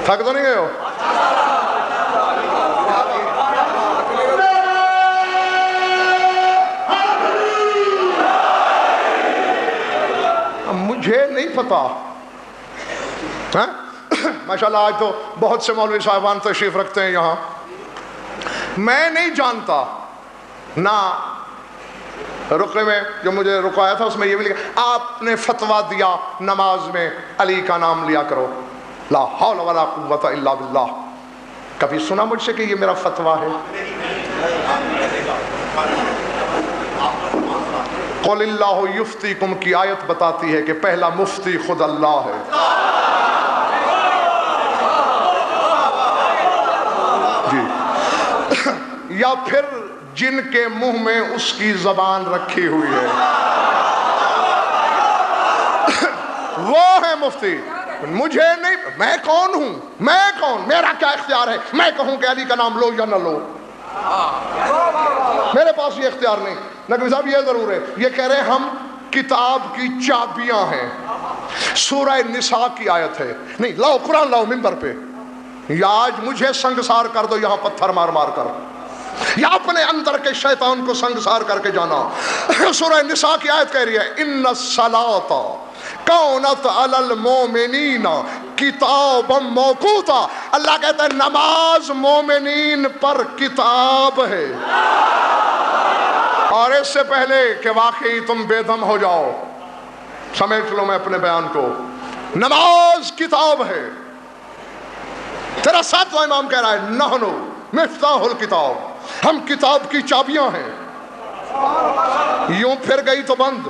تھک تو نہیں گئے ہو؟ مجھے نہیں پتا، ماشاءاللہ آج تو بہت سے مولوی صاحبان تشریف رکھتے ہیں یہاں، میں نہیں جانتا نہ رقعے میں جو مجھے رکایا تھا اس میں یہ بھی لکھا آپ نے فتویٰ دیا نماز میں علی کا نام لیا کرو، لا حول ولا قوت الا باللہ، کبھی سنا مجھ سے کہ یہ میرا فتویٰ ہے؟ قل اللہ یفتیکم کی آیت بتاتی ہے کہ پہلا مفتی خود اللہ ہے۔ جی، یا پھر جن کے منہ میں اس کی زبان رکھی ہوئی ہے وہ ہے مفتی۔ مجھے نہیں، میں کون ہوں، میں کون، میرا کیا اختیار ہے میں کہوں کہ علی کا نام لو یا نہ لو؟ میرے پاس یہ اختیار نہیں۔ نقوی صاحب یہ ضرور ہے، یہ کہہ رہے ہم کتاب کی چابیاں ہیں، سورہ نساء کی آیت ہے، نہیں لاؤ قرآن لاؤ ممبر پہ، یا آج مجھے سنگسار کر دو یہاں پتھر مار مار کر، یا اپنے اندر کے شیطان کو سنگسار کر کے جانا۔ سورہ نساء کی آیت کہہ رہی ہے ان الصلاۃ کانت علی المؤمنین کتابا موقوتا، اللہ کہتا ہے نماز مومنین پر کتاب ہے۔ اور اس سے پہلے کہ واقعی تم بے دم ہو جاؤ، سمیٹ لو میں اپنے بیان کو، نماز کتاب ہے۔ تیرا ساتواں امام کہہ رہا ہے نحن مفتاح الکتاب، ہم کتاب کی چابیاں ہیں، یوں پھر گئی تو بند،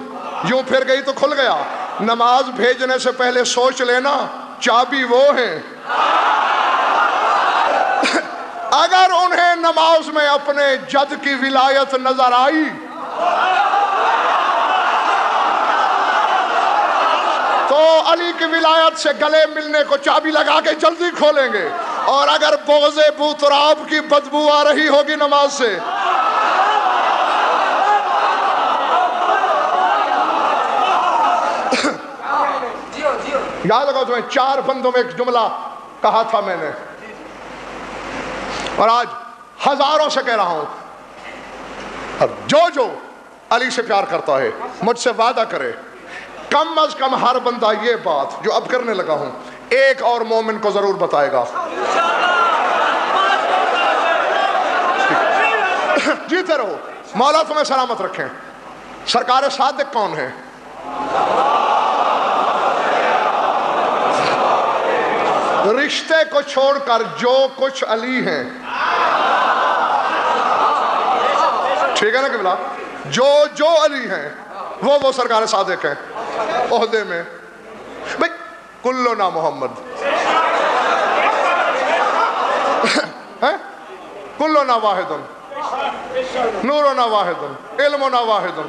یوں پھر گئی تو کھل گیا۔ نماز بھیجنے سے پہلے سوچ لینا چابی وہ ہیں۔ اگر انہیں نماز میں اپنے جد کی ولایت نظر آئی تو علی کی ولایت سے گلے ملنے کو چابی لگا کے جلدی کھولیں گے، اور اگر بغض بوتراب کی بدبو آ رہی ہوگی نماز سے یاد رکھو، تمہیں 4 بندوں میں ایک جملہ کہا تھا میں نے، اور آج ہزاروں سے کہہ رہا ہوں، اور جو علی سے پیار کرتا ہے مجھ سے وعدہ کرے کم از کم ہر بندہ یہ بات جو اب کرنے لگا ہوں ایک اور مومن کو ضرور بتائے گا۔ جیتے رہو، مولا تمہیں سلامت رکھیں۔ سرکار صادق کون ہے؟ رشتے کو چھوڑ کر جو کچھ علی ہیں، ٹھیک ہے نا قبلہ، جو علی ہیں وہ سرکار صادق ہیں عہدے میں۔ بھئی کلنا محمد، کلنا واحد، نورنا واحد، علمنا واحد،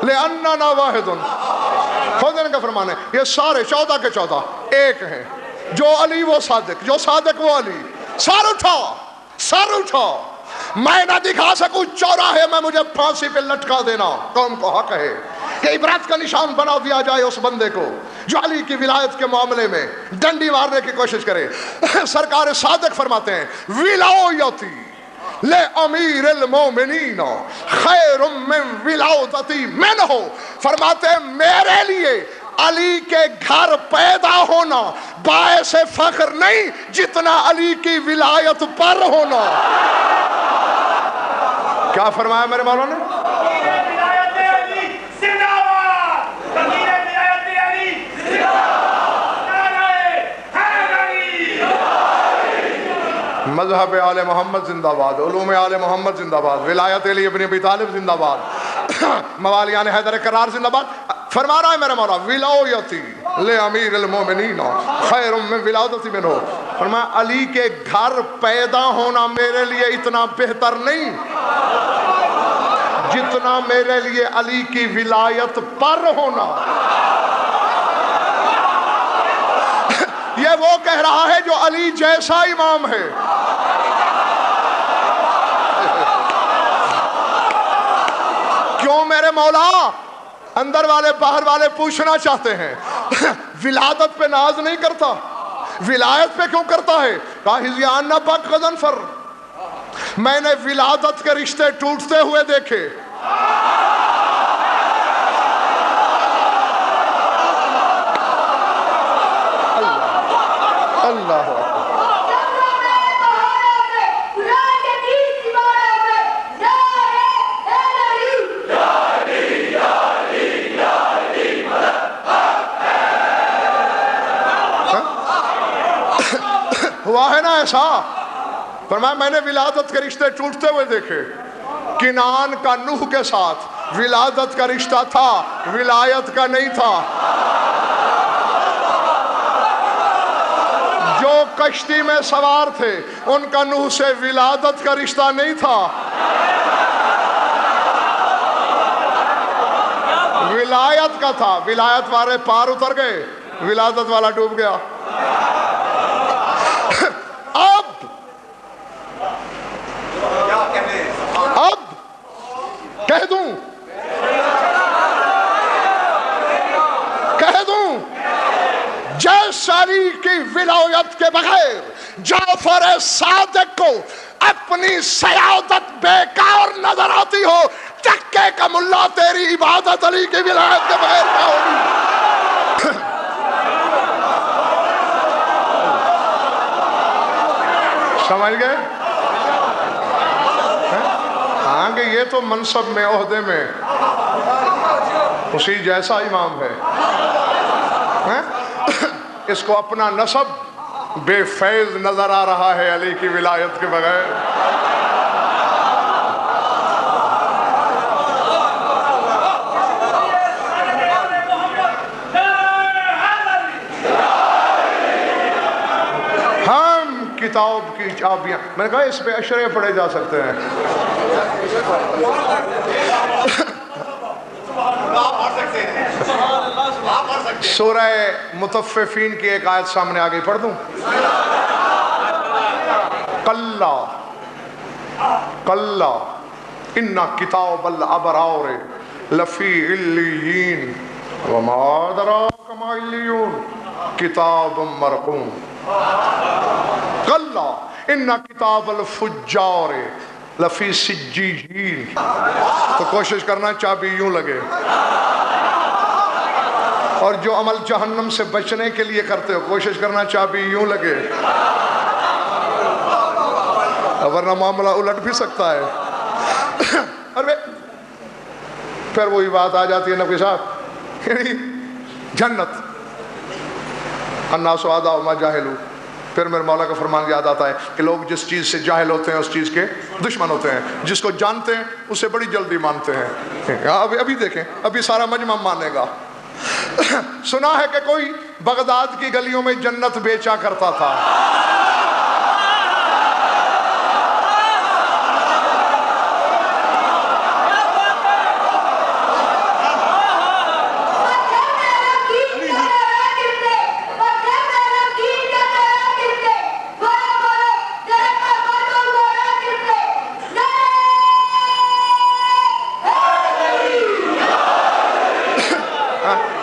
لأننا واحد، خود ان کا فرمان ہے یہ سارے 14 کے 14 ایک ہیں، جو علی وہ صادق، جو صادق وہ علی۔ سر اٹھاؤ، سر اٹھاؤ، میں نہ دکھا سکوں چوراہے میں مجھے پھانسی پہ لٹکا دینا، قوم کو حق ہے کہ عبرت کا نشان بنا دیا جائے اس بندے کو جو علی کی ولایت کے معاملے میں ڈنڈی مارنے کی کوشش کرے۔ سرکار صادق فرماتے ہیں ولایتی لامیر المومنین خیر من ولادتی منہ، فرماتے ہیں میرے لیے علی کے گھر پیدا ہونا باعث فخر نہیں جتنا علی کی ولایت پر ہونا۔ کیا فرمایا میرے مولا نے؟ مذہب آل محمد زندہ باد، علوم آل محمد زندہ باد، ولایت علی ابن ابی طالب زندہ باد، موالیان حیدر کرار زندہ باد۔ فرما رہا ہے میرا مولا ولایتی لامیر المومنین خیر من ولادتی منہ، فرمایا علی کے گھر پیدا ہونا میرے لیے اتنا بہتر نہیں جتنا میرے لیے علی کی ولایت پر ہونا۔ یہ وہ کہہ رہا ہے جو علی جیسا امام ہے۔ کیوں میرے مولا؟ اندر والے باہر والے پوچھنا چاہتے ہیں ولادت پہ ناز نہیں کرتا، ولایت پہ کیوں کرتا ہے؟ کہا ہزیان بک غزن فر، میں نے ولادت کے رشتے ٹوٹتے ہوئے دیکھے. اللہ ہوا ہے نا ایسا. فرمایا میں نے ولادت کے رشتے ٹوٹتے ہوئے دیکھے. کنعان کا نوح کے ساتھ ولادت کا رشتہ تھا، ولایت کا نہیں تھا. جو کشتی میں سوار تھے ان کا نوح سے ولادت کا رشتہ نہیں تھا، ولایت کا تھا. ولایت والے پار اتر گئے، ولادت والا ڈوب گیا. اب کہہ دوں جیس علی کی ولایت کے بغیر جعفر صادق کو اپنی سیادت بیکار نظر آتی ہو، چکے کا ملا تیری عبادت علی کی ولایت کے بغیر کیا ہوگی؟ سمجھ گئے؟ ہاں کہ یہ تو منصب میں عہدے میں اسی جیسا امام ہے. اس کو اپنا نسب بے فیض نظر آ رہا ہے علی کی ولایت کے بغیر. ہم کتاب کی چابیاں، میں نے کہا اس پہ اشرے پڑھے جا سکتے ہیں. سورہ مطففین کی ایک آیت سامنے آگئی پڑھ دوں. کلا ان کتاب الابرار لفی علیین وما ادراک ما علیون کتاب مرقوم. کلا ان کتاب الفجار لفی سجین. تو کوشش کرنا چابی یوں لگے، اور جو عمل جہنم سے بچنے کے لیے کرتے ہو کوشش کرنا چابی یوں لگے، ورنہ معاملہ الٹ بھی سکتا ہے. ارے پھر وہی بات آ جاتی ہے نبی صاحب، یعنی جنت الناس اعداء ما جاہلوا. پھر میرے مولا کا فرمان یاد آتا ہے کہ لوگ جس چیز سے جاہل ہوتے ہیں اس چیز کے دشمن ہوتے ہیں، جس کو جانتے ہیں اسے بڑی جلدی مانتے ہیں. ابھی دیکھیں، ابھی سارا مجمع مانے گا. سنا ہے کہ کوئی بغداد کی گلیوں میں جنت بیچا کرتا تھا.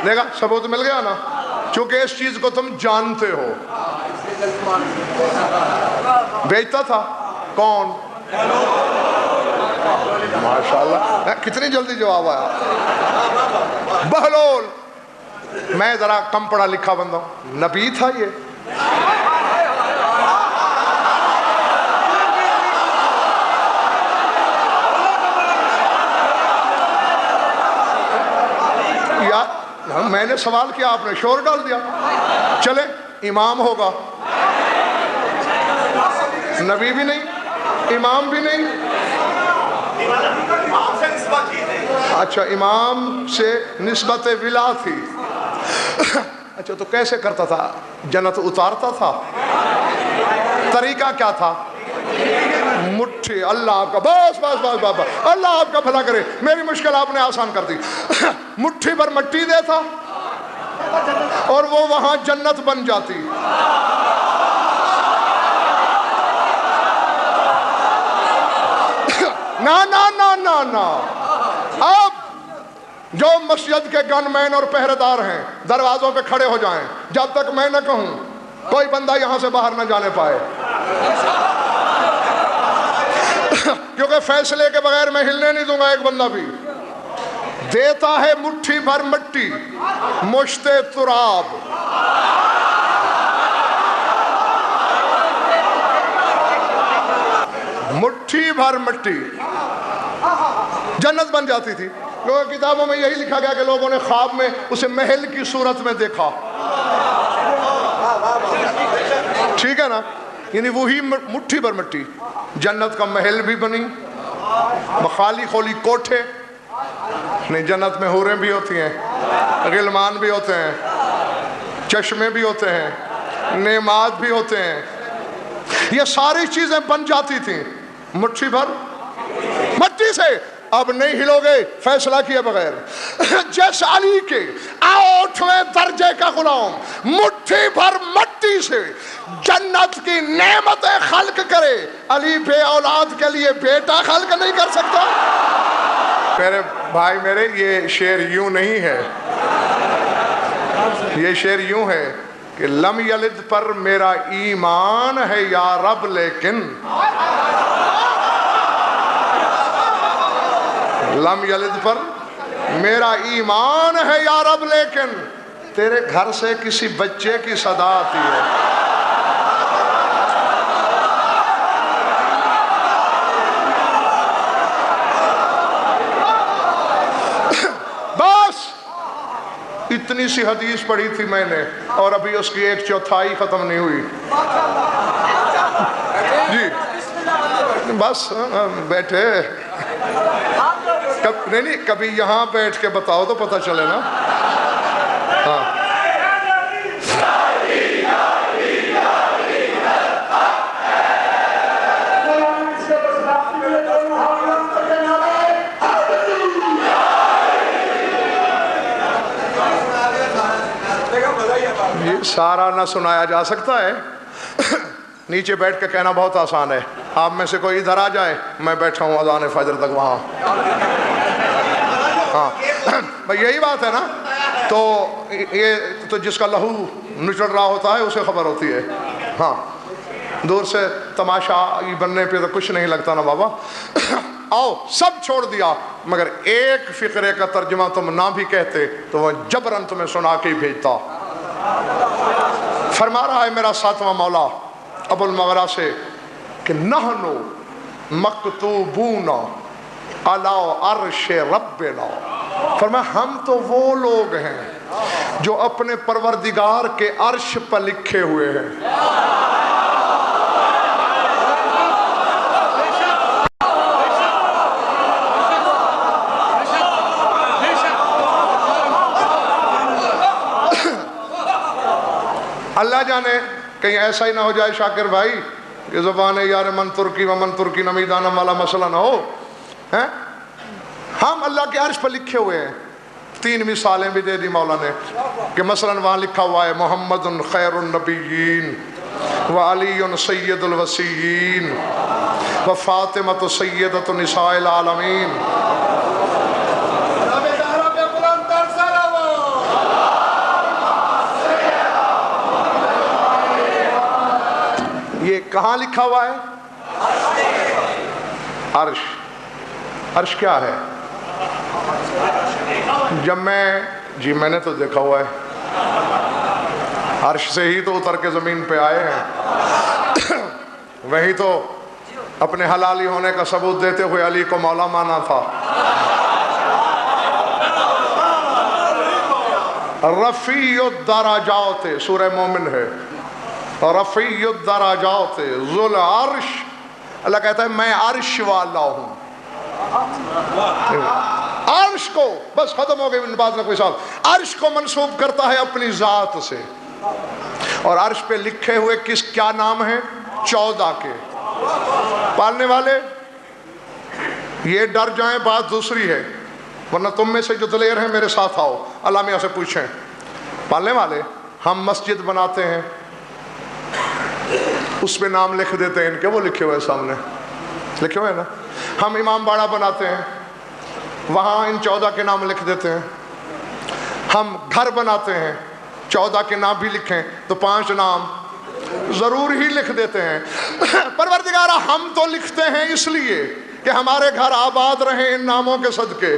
دیکھا ثبوت مل گیا نا، چونکہ اس چیز کو تم جانتے ہو. بیچتا تھا کون؟ ماشاءاللہ کتنی جلدی جواب آیا. بہلول. میں ذرا کم پڑھا لکھا بندہ ہوں، نبی تھا یہ. میں نے سوال کیا، آپ نے شور ڈال دیا. چلے امام ہوگا، نبی بھی نہیں، امام بھی نہیں. اچھا امام سے نسبت ولا تھی. اچھا تو کیسے کرتا تھا؟ جنت اتارتا تھا. طریقہ کیا تھا؟ مٹھی. اللہ آپ کا بس بس بس بس اللہ آپ کا بھلا کرے، میری مشکل آپ نے آسان کر دی. مٹھی پر مٹی دیتا اور وہ وہاں جنت بن جاتی. نا نا نا نا نا. اب جو مسجد کے گن مین اور پہرے دار ہیں دروازوں پہ کھڑے ہو جائیں، جب تک میں نہ کہوں کوئی بندہ یہاں سے باہر نہ جانے پائے، کیونکہ فیصلے کے بغیر میں ہلنے نہیں دوں گا ایک بندہ بھی۔ دیتا ہے مٹھی بھر مٹی مشت تراب، مٹھی بھر مٹی جنت بن جاتی تھی۔ کیونکہ کتابوں میں یہی لکھا گیا کہ لوگوں نے خواب میں اسے محل کی صورت میں دیکھا، ٹھیک ہے نا، یعنی وہی مٹھی بھر مٹی جنت کا محل بھی بنی، خالی خولی کوٹھے نہیں، جنت میں حوریں بھی ہوتی ہیں، غلمان بھی ہوتے ہیں، چشمے بھی ہوتے ہیں، نعمات بھی ہوتے ہیں، یہ ساری چیزیں بن جاتی تھیں مٹھی بھر مٹی سے۔ اب نہیں ہلو گے فیصلہ کیے بغیر۔ جس علی کے 8ویں درجے کا غلام مٹھی بھر مٹی سے جنت کی نعمتیں خلق کرے، علی بے اولاد کے لیے بیٹا خلق نہیں کر سکتا؟ میرے بھائی میرے، یہ شعر یوں نہیں ہے، یہ شعر یوں ہے کہ لم یلد پر میرا ایمان ہے یا رب، لیکن لم یلد پر میرا ایمان ہے یا رب، لیکن تیرے گھر سے کسی بچے کی صدا آتی ہے۔ بس اتنی سی حدیث پڑھی تھی میں نے اور ابھی اس کی 1/4 ختم نہیں ہوئی۔ جی بس بیٹھے، نہیں کبھی یہاں بیٹھ کے بتاؤ تو پتہ چلے نا۔ ہاں یہ سارا نہ سنایا جا سکتا ہے، نیچے بیٹھ کے کہنا بہت آسان ہے۔ آپ میں سے کوئی ادھر آ جائے، میں بیٹھا ہوں اذان فجر تک وہاں، ہاں بھئی یہی بات ہے نا۔ تو یہ تو جس کا لہو نچڑ رہا ہوتا ہے اسے خبر ہوتی ہے، ہاں دور سے تماشا بننے پہ تو کچھ نہیں لگتا نا بابا۔ آؤ سب چھوڑ دیا، مگر ایک فقرے کا ترجمہ تم نہ بھی کہتے تو وہ جبرن تمہیں سنا کے ہی بھیجتا۔ فرما رہا ہے میرا 7واں مولا ابو المغرا سے کہ نحنو مکتوبون علی عرش ربنا، فرمایا ہم تو وہ لوگ ہیں جو اپنے پروردگار کے عرش پر لکھے ہوئے ہیں۔ اللہ جانے کہیں ایسا ہی نہ ہو جائے شاکر بھائی کہ زبان یار من ترکی و من ترکی نمیدانم والا مسئلہ نہ ہو۔ ہم اللہ کے عرش پر لکھے ہوئے ہیں۔ 3 مثالیں بھی دے دی مولا نے کہ مثلا وہاں لکھا ہوا ہے محمد خیر النبیین و علی سید الوسیین و فاطمہ سیدۃ نساء العالمین۔ یہ کہاں لکھا ہوا ہے؟ عرش۔ عرش کیا ہے؟ جب میں نے تو دیکھا ہوا ہے، عرش سے ہی تو اتر کے زمین پہ آئے ہیں، وہی تو اپنے حلالی ہونے کا ثبوت دیتے ہوئے علی کو مولا مانا تھا۔ رفیع الدرجات سورہ مومن ہے، رفیع الدرجات ذو العرش، اللہ کہتا ہے میں عرش والا ہوں۔ عرش کو بس ختم ہو گئی بات نہ کوئی سوال، عرش کو منسوب کرتا ہے اپنی ذات سے، اور عرش پہ لکھے ہوئے کیا نام ہیں؟ 14 کے پالنے والے۔ یہ ڈر جائیں بات دوسری ہے، ورنہ تم میں سے جو دلیر ہیں میرے ساتھ آؤ، علامہ سے پوچھیں پالنے والے۔ ہم مسجد بناتے ہیں، اس پہ نام لکھ دیتے ہیں ان کے، وہ لکھے ہوئے سامنے لکھے ہوئے نا۔ ہم امام باڑہ بناتے ہیں، وہاں ان 14 کے نام لکھ دیتے ہیں۔ ہم گھر بناتے ہیں، 14 کے نام بھی لکھیں تو 5 نام ضرور ہی لکھ دیتے ہیں۔ پروردگارہ ہم تو لکھتے ہیں اس لیے کہ ہمارے گھر آباد رہیں ان ناموں کے صدقے۔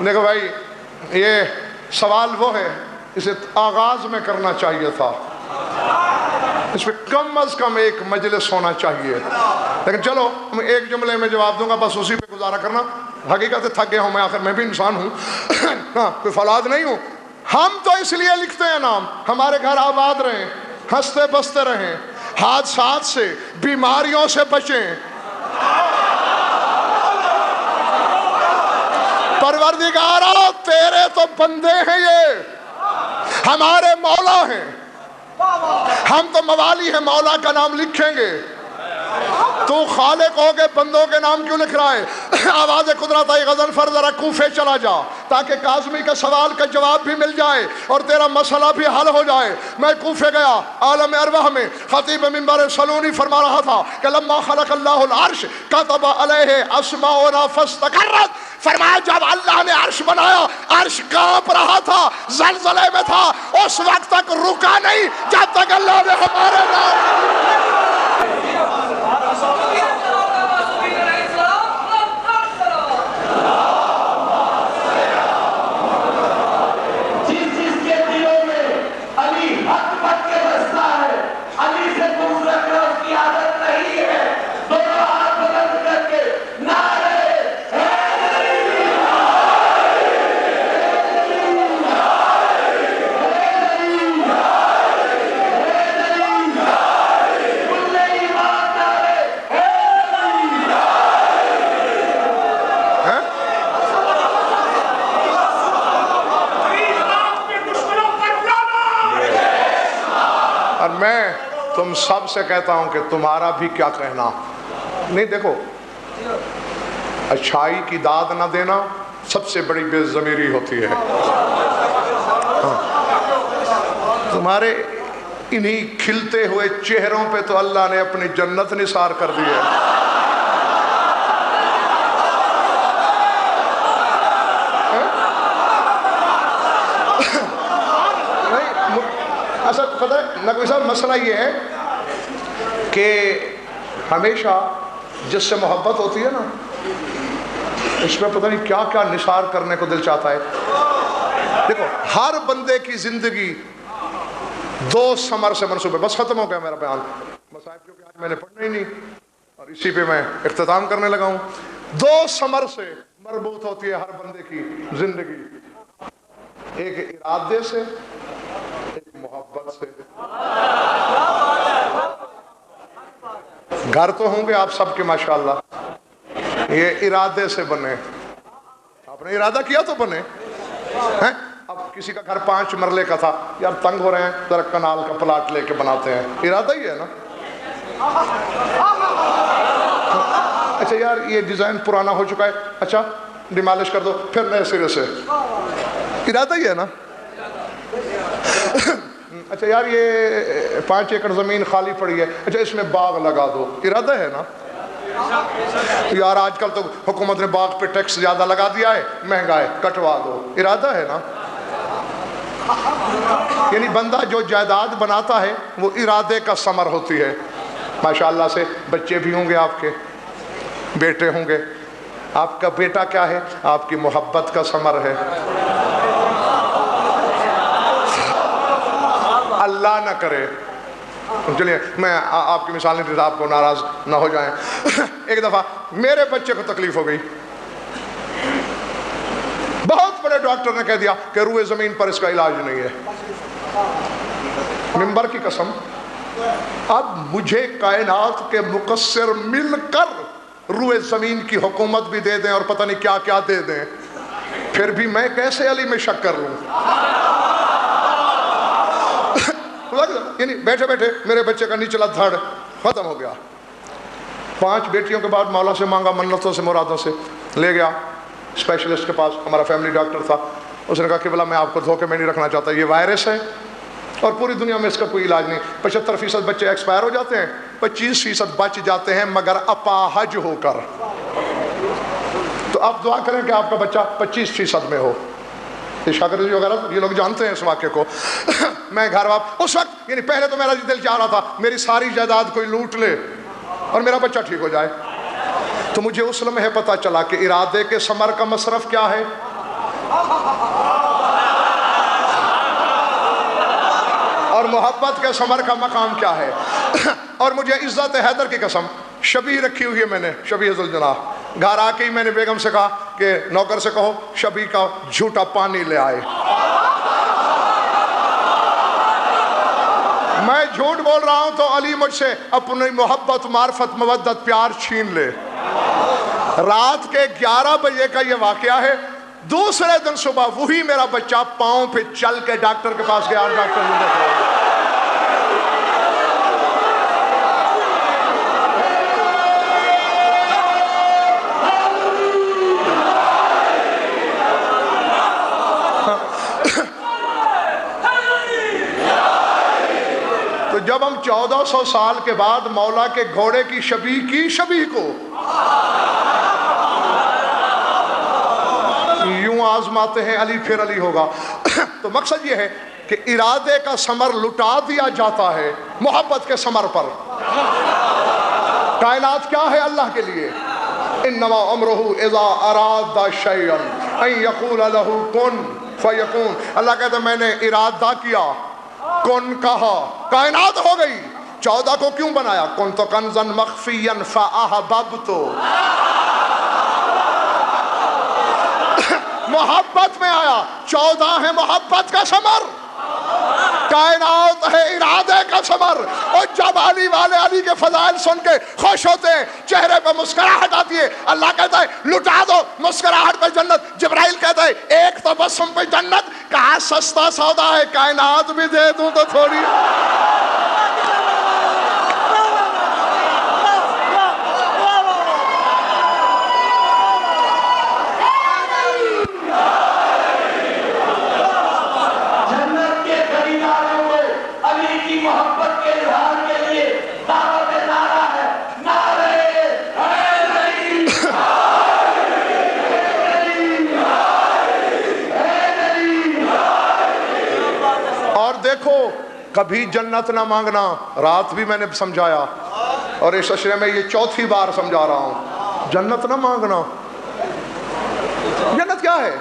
دیکھو بھائی، یہ سوال وہ ہے، اسے آغاز میں کرنا چاہیے تھا، اس پہ کم از کم ایک مجلس ہونا چاہیے، لیکن چلو میں ایک جملے میں جواب دوں گا، بس اسی پہ گزارا کرنا۔ حقیقت تھک گیا ہوں میں، آخر میں بھی انسان ہوں، کوئی فولاد نہیں ہوں۔ ہم تو اس لیے لکھتے ہیں نام، ہمارے گھر آباد رہیں، ہنستے بستے رہیں، حادثات سے، بیماریوں سے بچیں۔ پروردگارہ تیرے تو بندے ہیں، یہ ہمارے مولا ہیں، ہم تو موالی ہیں، مولا کا نام لکھیں گے، تو خالق ہو کے بندوں کے نام کیوں لکھ رہا ہے؟ آواز قدرت آئی غزل فرد ذرا کوفے چلا جا تاکہ کاظمی کا سوال کا جواب بھی مل جائے اور تیرا مسئلہ بھی حل ہو جائے۔ میں کوفے گیا، عالم ارواح میں خطیب منبر سلونی فرما رہا تھا کہ لما خلق اللہ العرش کتب علیہ اسماؤنا فاستقرت، فرمایا جب اللہ نے عرش بنایا، عرش کانپ رہا تھا، زلزلے میں تھا، اس وقت تک رکا نہیں جب تک اللہ نے ہمارے نام میں تم سب سے کہتا ہوں کہ تمہارا بھی کیا کہنا نہیں۔ دیکھو، اچھائی کی داد نہ دینا سب سے بڑی بے ضمیری ہوتی ہے۔ تمہارے انہی کھلتے ہوئے چہروں پہ تو اللہ نے اپنی جنت نثار کر دی ہے۔ اصل پتہ ہے نقوی صاحب، مسئلہ یہ ہے کہ ہمیشہ جس سے محبت ہوتی ہے نا، اس میں پتہ نہیں کیا کیا نثار کرنے کو دل چاہتا ہے۔ دیکھو، ہر بندے کی زندگی دو ثمر سے منسوب ہے۔ بس ختم ہو گیا میرا بیان، مصائب کیونکہ آج میں نے پڑھنا ہی نہیں اور اسی پہ میں اختتام کرنے لگا ہوں۔ دو ثمر سے مربوط ہوتی ہے ہر بندے کی زندگی، ایک ارادے سے، ایک محبت سے۔ گھر تو ہوں گے آپ سب کے ماشاءاللہ، یہ ارادے سے بنے، آپ نے ارادہ کیا تو بنے ہیں۔ اب کسی کا گھر 5 مرلے کا تھا، یار تنگ ہو رہے ہیں ذرا کنال کا پلاٹ لے کے بناتے ہیں، ارادہ ہی ہے نا۔ اچھا یار یہ ڈیزائن پرانا ہو چکا ہے، اچھا ڈیمالش کر دو پھر نئے سرے سے، ارادہ ہی ہے نا۔ اچھا یار یہ 5 ایکڑ زمین خالی پڑی ہے، اچھا اس میں باغ لگا دو، ارادہ ہے نا۔ یار آج کل تو حکومت نے باغ پہ ٹیکس زیادہ لگا دیا ہے، مہنگا ہے، کٹوا دو، ارادہ ہے نا۔ یعنی بندہ جو جائیداد بناتا ہے وہ ارادے کا ثمر ہوتی ہے۔ ماشاءاللہ سے بچے بھی ہوں گے، آپ کے بیٹے ہوں گے، آپ کا بیٹا کیا ہے؟ آپ کی محبت کا ثمر ہے۔ اللہ نہ کرے، چلیے میں آپ کی مثال نہیں دیتا، آپ کو ناراض نہ ہو جائیں۔ ایک دفعہ میرے بچے کو تکلیف ہو گئی، بہت بڑے ڈاکٹر نے کہہ دیا کہ روئے زمین پر اس کا علاج نہیں ہے، منبر کی قسم۔ اب مجھے کائنات کے مقصر مل کر روئے زمین کی حکومت بھی دے دیں اور پتہ نہیں کیا کیا دے دیں، پھر بھی میں کیسے علی میں شک کر لوں؟ یعنی بیٹھے بیٹھے میرے بچے کا نچلا دھڑ ختم ہو گیا. 5 بیٹیوں کے بعد مولا سے مانگا, منتوں سے مرادوں سے, لے گیا اسپیشلسٹ کے پاس, ہمارا فیملی ڈاکٹر تھا. اس نے کہا کہ بلا میں آپ کو دھوکے میں نہیں رکھنا چاہتا, یہ وائرس ہے اور پوری دنیا میں اس کا کوئی علاج نہیں. 75% بچے ایکسپائر ہو جاتے ہیں, 25% بچ جاتے ہیں مگر اپاہج ہو کر. تو آپ دعا کریں کہ آپ کا بچہ 25% میں ہو. شاکر جی وغیرہ یہ لوگ جانتے ہیں اس واقعے کو. میں گھر واپس اس وقت, یعنی پہلے تو میرا دل چاہ رہا تھا میری ساری جائیداد کوئی لوٹ لے اور میرا بچہ ٹھیک ہو جائے. تو مجھے اس لمحے پتہ چلا کہ ارادے کے ثمر کا مصرف کیا ہے, اور محبت کے ثمر کا مقام کیا ہے. اور مجھے عزت حیدر کی قسم, شبیہ رکھی ہوئی ہے میں نے, شبیہ ذوالجناح. گھر آ کے ہی میں نے بیگم سے کہا کہ نوکر سے کہو شبیہ کا جھوٹا پانی لے آئے. میں جھوٹ بول رہا ہوں تو علی مجھ سے اپنی محبت, معرفت, مودت, پیار چھین لے. رات کے 11 بجے کا یہ واقعہ ہے. دوسرے دن صبح وہی میرا بچہ پاؤں پہ چل کے ڈاکٹر کے پاس گیا اور ڈاکٹر نے دیکھا. تو جب ہم 1400 سال کے بعد مولا کے گھوڑے کی شبیہ کو یوں آزماتے ہیں علی پھر علی ہوگا, تو مقصد یہ ہے کہ ارادے کا ثمر لٹا دیا جاتا ہے محبت کے ثمر پر. کائنات کیا ہے اللہ کے لیے, انما امرہ اذا اراد شیئا ان یقول لہ کن فیکون. اللہ کہتا ہے میں نے ارادہ کیا, کن کہا, کائنات ہو گئی. 14 کو کیوں بنایا, کنت کنزا مخفیا فاحببت, محبت میں آیا. 14 ہے محبت کا ثمر, کائنات ہے ارادے کا ثمر. اور جب علی والے علی کے فضائل سن کے خوش ہوتے ہیں, چہرے پہ مسکراہٹ آتی ہے. اللہ کہتا ہے لٹا دو مسکراہٹ پہ جنت. جبرائیل کہتا ہے ایک تبسم پہ جنت. کہا سستا سودا ہے, کائنات بھی دے دوں تو تھوڑی. کبھی جنت نہ مانگنا, رات بھی میں نے سمجھایا اور اس اشرے میں یہ 4تھی بار سمجھا رہا ہوں. جنت نہ مانگنا. جنت کیا ہے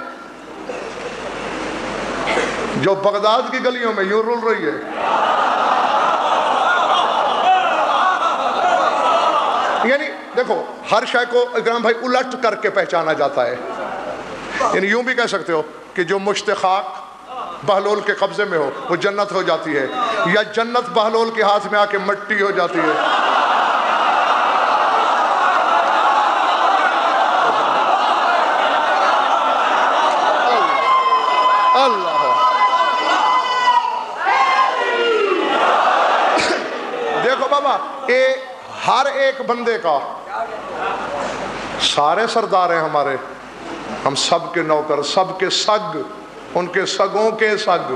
جو بغداد کی گلیوں میں یوں رول رہی ہے. یعنی دیکھو ہر شے کو اکرام بھائی الٹ کر کے پہچانا جاتا ہے. یعنی یوں بھی کہہ سکتے ہو کہ جو مشتخاق بہلول کے قبضے میں ہو وہ جنت ہو جاتی ہے, یا جنت بہلول کے ہاتھ میں آ کے مٹی ہو جاتی ہے. اللہ دیکھو بابا, ہر ایک بندے کا, سارے سردار ہیں ہمارے, ہم سب کے نوکر, سب کے سگ, ان کے سگوں کے سگ.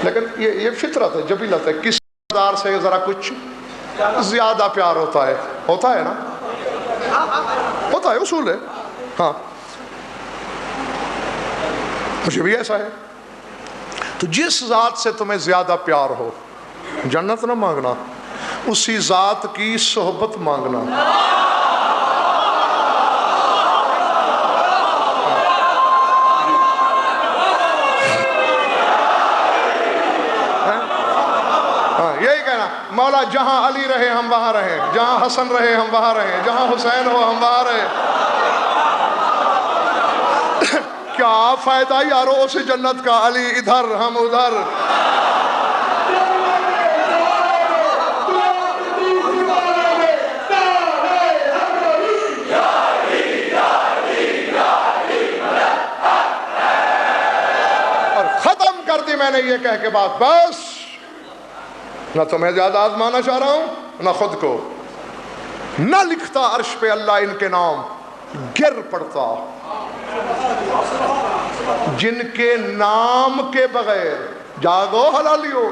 لیکن یہ فطرت ہے, جبلت ہے. کسی سردار سے ذرا کچھ زیادہ پیار ہوتا ہے نا, ہوتا ہے, اصول ہے. ہاں مجھے بھی ایسا ہے. تو جس ذات سے تمہیں زیادہ پیار ہو جنت نہ مانگنا, اسی ذات کی صحبت مانگنا. مولا جہاں علی رہے ہم وہاں رہیں, جہاں حسن رہے ہم وہاں رہیں, جہاں حسین ہو ہم وہاں رہیں. کیا فائدہ یارو اس جنت کا, علی ادھر ہم ادھر. اور ختم کر دی میں میں نے یہ کہہ کے بات بس، نہ تمہیں زیادہ آزمانا چاہ رہا ہوں نہ خود کو. نہ لکھتا عرش پہ اللہ ان کے نام، گر پڑتا جن کے نام کے بغیر. جاگو حلالیو،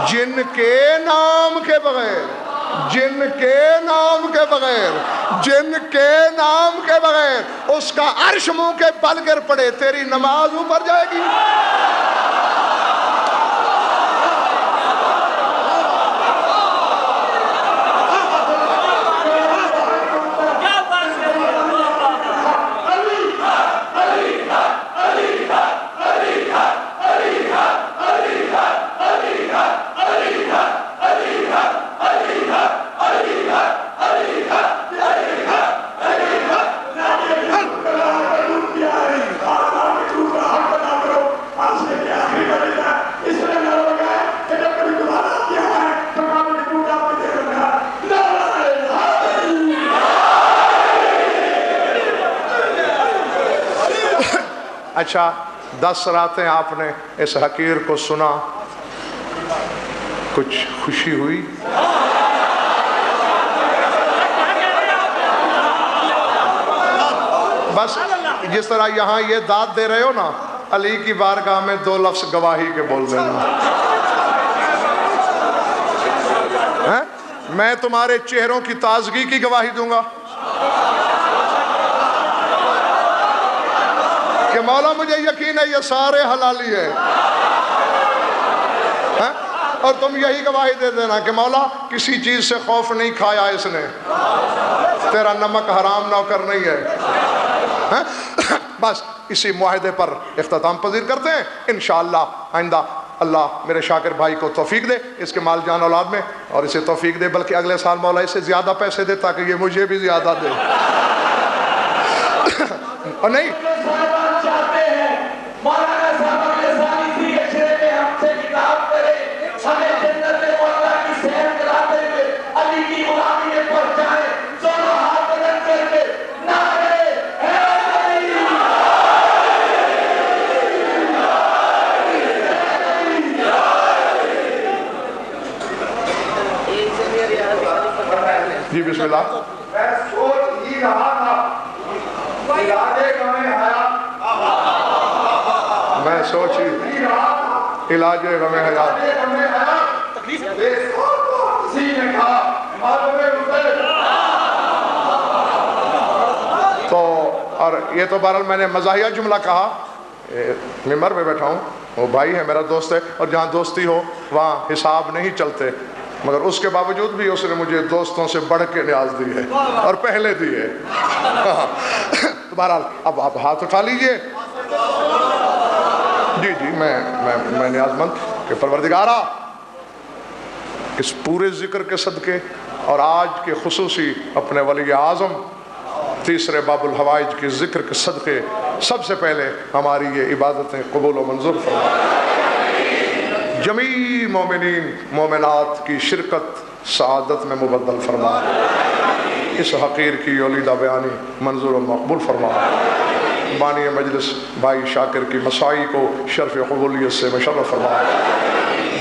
جن کے نام کے بغیر، جن کے نام کے بغیر، جن کے نام کے بغیر اس کا عرش منہ کے بل گر پڑے، تیری نماز اوپر جائے گی. اچھا 10 راتیں آپ نے اس حقیر کو سنا، کچھ خوشی ہوئی؟ بس جس طرح یہاں یہ داد دے رہے ہو نا، علی کی بارگاہ میں 2 لفظ گواہی کے بول دینا. میں تمہارے چہروں کی تازگی کی گواہی دوں گا کہ مولا مجھے یقین ہے یہ سارے حلالی ہے، اور تم یہی گواہی دے دینا کہ مولا کسی چیز سے خوف نہیں کھایا اس نے، تیرا نمک حرام نوکر نہیں ہے. بس اسی معاہدے پر اختتام پذیر کرتے ہیں انشاءاللہ. آئندہ اللہ میرے شاکر بھائی کو توفیق دے اس کے مال جان اولاد میں، اور اسے توفیق دے بلکہ اگلے سال مولا اسے زیادہ پیسے دے تاکہ یہ مجھے بھی زیادہ دے. اور نہیں چاہتے ہیں مولانا صاحب اگلے سال اسی اشرے میں ہم سے کتاب کرے، ہمیں جنت مولا کی سیر کراتے ہوئے علی کی غلامی میں پہنچائے، دونوں ہاتھ بلند کر کے نعرے حیدری. جی بسم اللہ. میں سوچ ہی رہا تھا علاج غم حیات، میں سوچ ہی علاج غم حیات. تو اور یہ تو بہرحال میں نے مزاحیہ جملہ کہا، ممبر پہ بیٹھا ہوں، وہ بھائی ہے میرا دوست ہے، اور جہاں دوستی ہو وہاں حساب نہیں چلتے، مگر اس کے باوجود بھی اس نے مجھے دوستوں سے بڑھ کے نیاز دی ہے اور پہلے دی ہے. تو بہرحال اب آپ ہاتھ اٹھا لیجئے. جی جی میں نیاز مند کہ پروردگارہ اس پورے ذکر کے صدقے اور آج کے خصوصی اپنے ولی اعظم تیسرے باب الحوائج کے ذکر کے صدقے سب سے پہلے ہماری یہ عبادتیں قبول و منظور فرما. جمیع مومنین مومنات کی شرکت سعادت میں مبدل فرما. اس حقیر کی یولیدہ بیانی منظور و مقبول فرما. بانی مجلس بھائی شاکر کی مسائی کو شرف قبولیت سے مشرف فرما.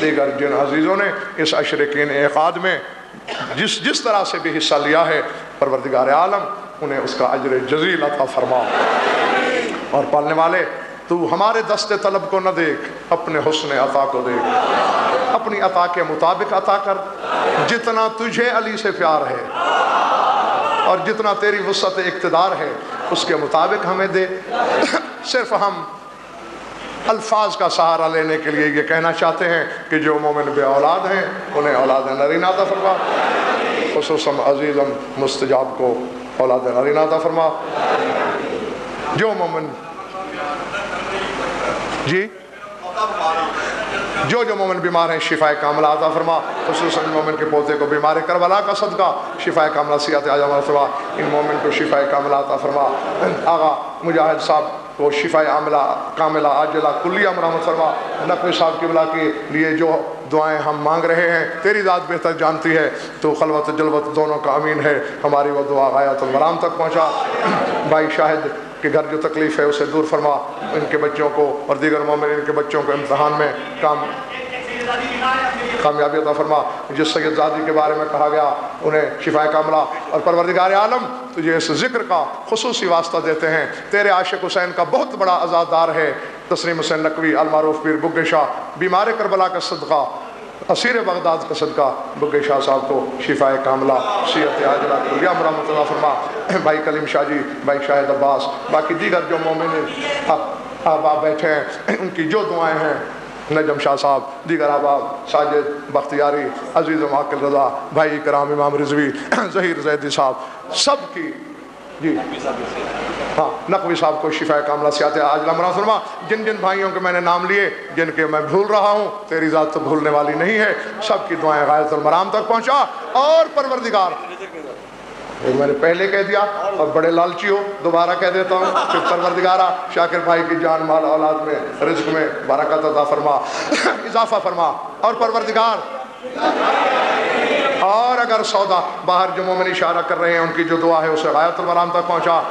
دیگر جن عزیزوں نے اس عشرے کے انعقاد میں جس طرح سے بھی حصہ لیا ہے، پروردگار عالم انہیں اس کا اجر جزیل عطا فرما. اور پالنے والے تو ہمارے دست طلب کو نہ دیکھ، اپنے حسن عطا کو دیکھ، اپنی عطا کے مطابق عطا کر. جتنا تجھے علی سے پیار ہے اور جتنا تیری وسعت اقتدار ہے اس کے مطابق ہمیں دے. صرف ہم الفاظ کا سہارا لینے کے لیے یہ کہنا چاہتے ہیں کہ جو مومن بے اولاد ہیں انہیں اولاد نرینہ عطا فرما. خصوصاً عزیزم مستجاب کو اولاد نرینہ عطا فرما. جو مومن جی جو مومن بیمار ہیں شفائے کاملہ عطا فرما. خصوصاً مومن کے پوتے کو بیمار کربلا کا صدقہ شفائے کاملہ صحت عاجلہ فرما. ان مومن کو شفائے کاملہ عطا فرما. آغا مجاہد صاحب کو شفائے کاملہ عاجلہ کلیہ مرحمت فرما. نقوی صاحب قبلہ کے لیے جو دعائیں ہم مانگ رہے ہیں تیری ذات بہتر جانتی ہے، تو خلوت جلوت دونوں کا امین ہے. ہماری وہ دعا غایت المرام تک پہنچا. بھائی شاہد کہ گھر جو تکلیف ہے اسے دور فرما، ان کے بچوں کو اور دیگر مومنین کے بچوں کو امتحان میں کامیابی عطا فرما۔ جس سید زادی کے بارے میں کہا گیا انہیں شفائے کاملہ، اور پروردگار عالم تجھے اس ذکر کا خصوصی واسطہ دیتے ہیں، تیرے عاشق حسین کا بہت بڑا عزادار ہے تسلیم حسین نقوی المعروف پیر بگے شاہ، بیمار کربلا کا صدقہ، اسیر بغداد کا صدقہ بگے شاہ صاحب کو شفائے کاملہ، صحت عاجلہ کلیہ مرحمت عطا فرما۔ بھائی کلیم شاہ جی، بھائی شاہد عباس، باقی دیگر جو مومنین احباب بیٹھے ہیں ان کی جو دعائیں ہیں، نجم شاہ صاحب، دیگر احباب، ساجد بختیاری، عزیز و معقل رضا، بھائی کرام امام رضوی، ظہیر زیدی صاحب، سب کی جی ہاں نقوی صاحب کو شفائے کاملہ صحت عاجلہ مرحمت فرما۔ جن جن بھائیوں کے میں نے نام لیے، جن کے میں بھول رہا ہوں، تیری ذات تو بھولنے والی نہیں ہے، سب کی دعائیں غایۃ المرام تک پہنچا۔ اور پروردگار، میں نے پہلے کہہ دیا اور بڑے لالچی ہو، دوبارہ کہہ دیتا ہوں کہ پروردگارہ شاکر بھائی کی جان مال اولاد میں رزق میں برکت عطا فرما، اضافہ فرما۔ اور پروردگار، اور اگر سودا باہر جو مومن اشارہ کر رہے ہیں ان کی جو دعا ہے اسے غایۃ المرام تک پہنچا۔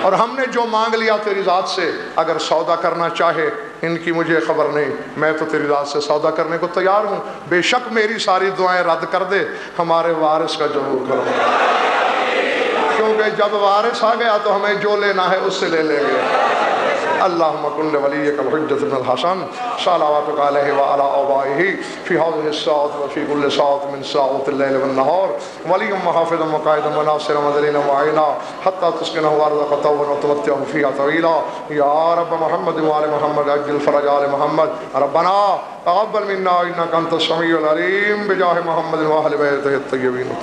اور ہم نے جو مانگ لیا تیری ذات سے، اگر سودا کرنا چاہے، ان کی مجھے خبر نہیں، میں تو تیری ذات سے سودا کرنے کو تیار ہوں، بے شک میری ساری دعائیں رد کر دے، ہمارے وارث کا ضرور کرو، کیونکہ جب وارث آ گیا تو ہمیں جو لینا ہے اس سے لے لیں گے۔ اللہم کن لولیک الحجۃ بن الحسن صلواتک علیہ وعلی آبائہ فی ہذہ الساعۃ وفی کل ساعۃ من ساعات اللیل والنہار ولیا وحافظا وقائدا وناصرا ودلیلا وعینا حتی تسکنہ ارضک طوعا وتمتعہ فیہا طویلا۔ یا رب محمد وآل محمد عجل فرج آل محمد، ربنا تقبل منا انک انت السمیع العلیم بجاہ محمد وآل بیتہ الطیبین۔